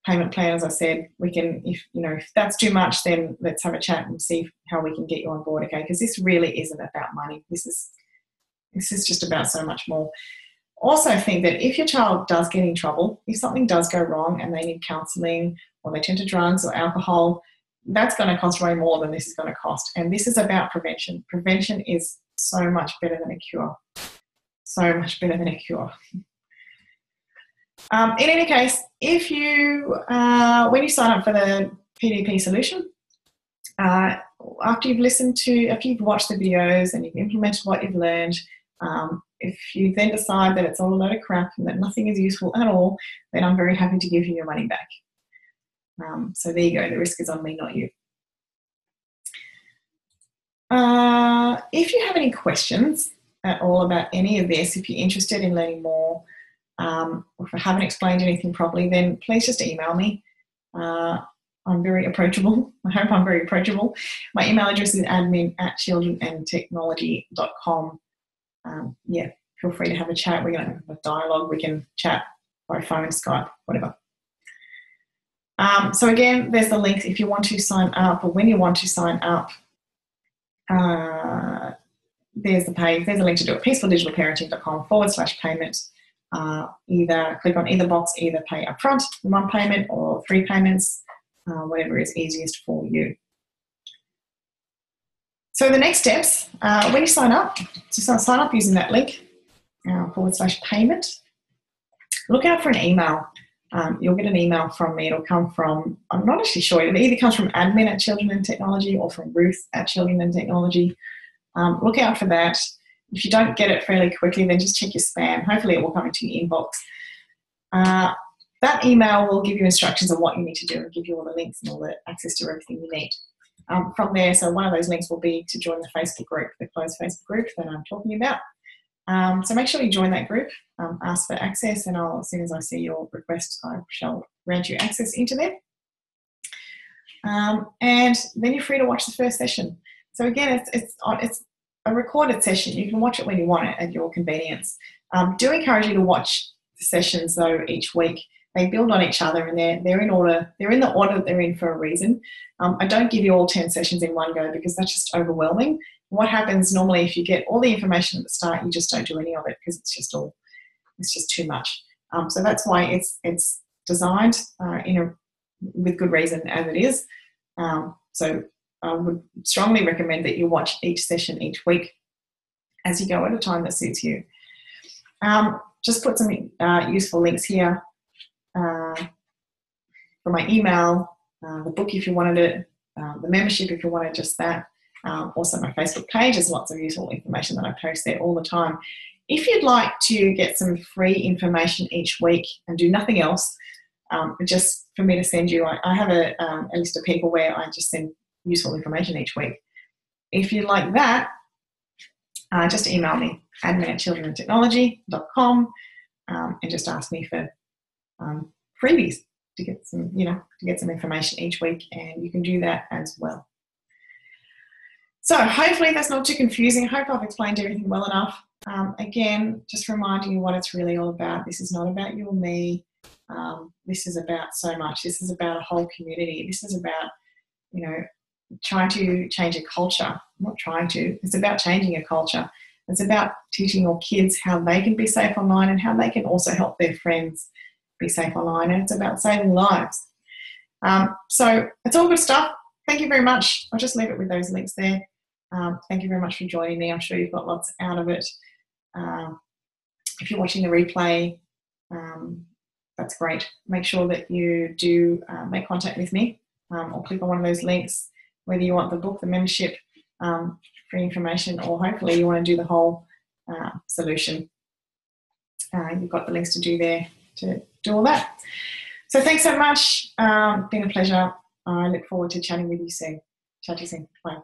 payment plan, as I said. We can, if that's too much, then let's have a chat and see how we can get you on board, okay? Because this really isn't about money. This is just about so much more. Also think that if your child does get in trouble, if something does go wrong and they need counselling or they turn to drugs or alcohol, that's going to cost way more than this is going to cost. And this is about prevention. Prevention is so much better than a cure. So much better than a cure. In any case, if when you sign up for the PDP solution, after you've watched the videos and you've implemented what you've learned, if you then decide that it's all a load of crap and that nothing is useful at all, then I'm very happy to give you your money back. So there you go. The risk is on me, not you. If you have any questions at all about any of this, if you're interested in learning more, or if I haven't explained anything properly, then please just email me. I'm very approachable. I hope I'm very approachable. My email address is admin@childrenandtechnology.com. Feel free to have a chat. We're going to have a dialogue. We can chat by phone, Skype, whatever. So again, there's the link if you want to sign up, or when you want to sign up. There's the page. There's a link to do it. peacefuldigitalparenting.com/payment. either click on either box, either pay upfront, one payment or 3 payments, whatever is easiest for you. So the next steps, when you sign up, sign up using that link, /payment. Look out for an email. You'll get an email from me. It'll come from, I'm not actually sure, it either comes from admin at Children and Technology or from Ruth at Children and Technology. Look out for that. If you don't get it fairly quickly, then just check your spam. Hopefully it will come into your inbox. That email will give you instructions on what you need to do and give you all the links and all the access to everything you need. From there, so one of those links will be to join the Facebook group, the closed Facebook group that I'm talking about. So make sure you join that group, ask for access, and as soon as I see your request, I shall grant you access into there. And then you're free to watch the first session. So again, it's a recorded session. You can watch it when you want it at your convenience. Do encourage you to watch the sessions though each week. They build on each other, and they're in order. They're in the order that they're in for a reason. I don't give you all 10 sessions in one go because that's just overwhelming. What happens normally if you get all the information at the start, you just don't do any of it because it's just too much. So that's why it's designed with good reason as it is. So I would strongly recommend that you watch each session each week as you go at a time that suits you. Just put some useful links here for my email, the book if you wanted it, the membership if you wanted just that. Also my Facebook page, there's lots of useful information that I post there all the time. If you'd like to get some free information each week and do nothing else, just for me to send you, I have a list of people where I just send useful information each week. If you'd like that, just email me, admin@childrenandtechnology.com, and just ask me for freebies to get some, information each week, and you can do that as well. So hopefully that's not too confusing. I hope I've explained everything well enough. Again, just reminding you what it's really all about. This is not about you or me. This is about so much. This is about a whole community. This is about, trying to change a culture. Not trying to. It's about changing a culture. It's about teaching your kids how they can be safe online and how they can also help their friends be safe online. And it's about saving lives. So it's all good stuff. Thank you very much. I'll just leave it with those links there. Thank you very much for joining me. I'm sure you've got lots out of it. If you're watching the replay, that's great. Make sure that you do make contact with me or click on one of those links, whether you want the book, the membership, free information, or hopefully you want to do the whole solution. You've got the links to do there to do all that. So thanks so much. Been a pleasure. I look forward to chatting with you soon. Chat to you soon. Bye.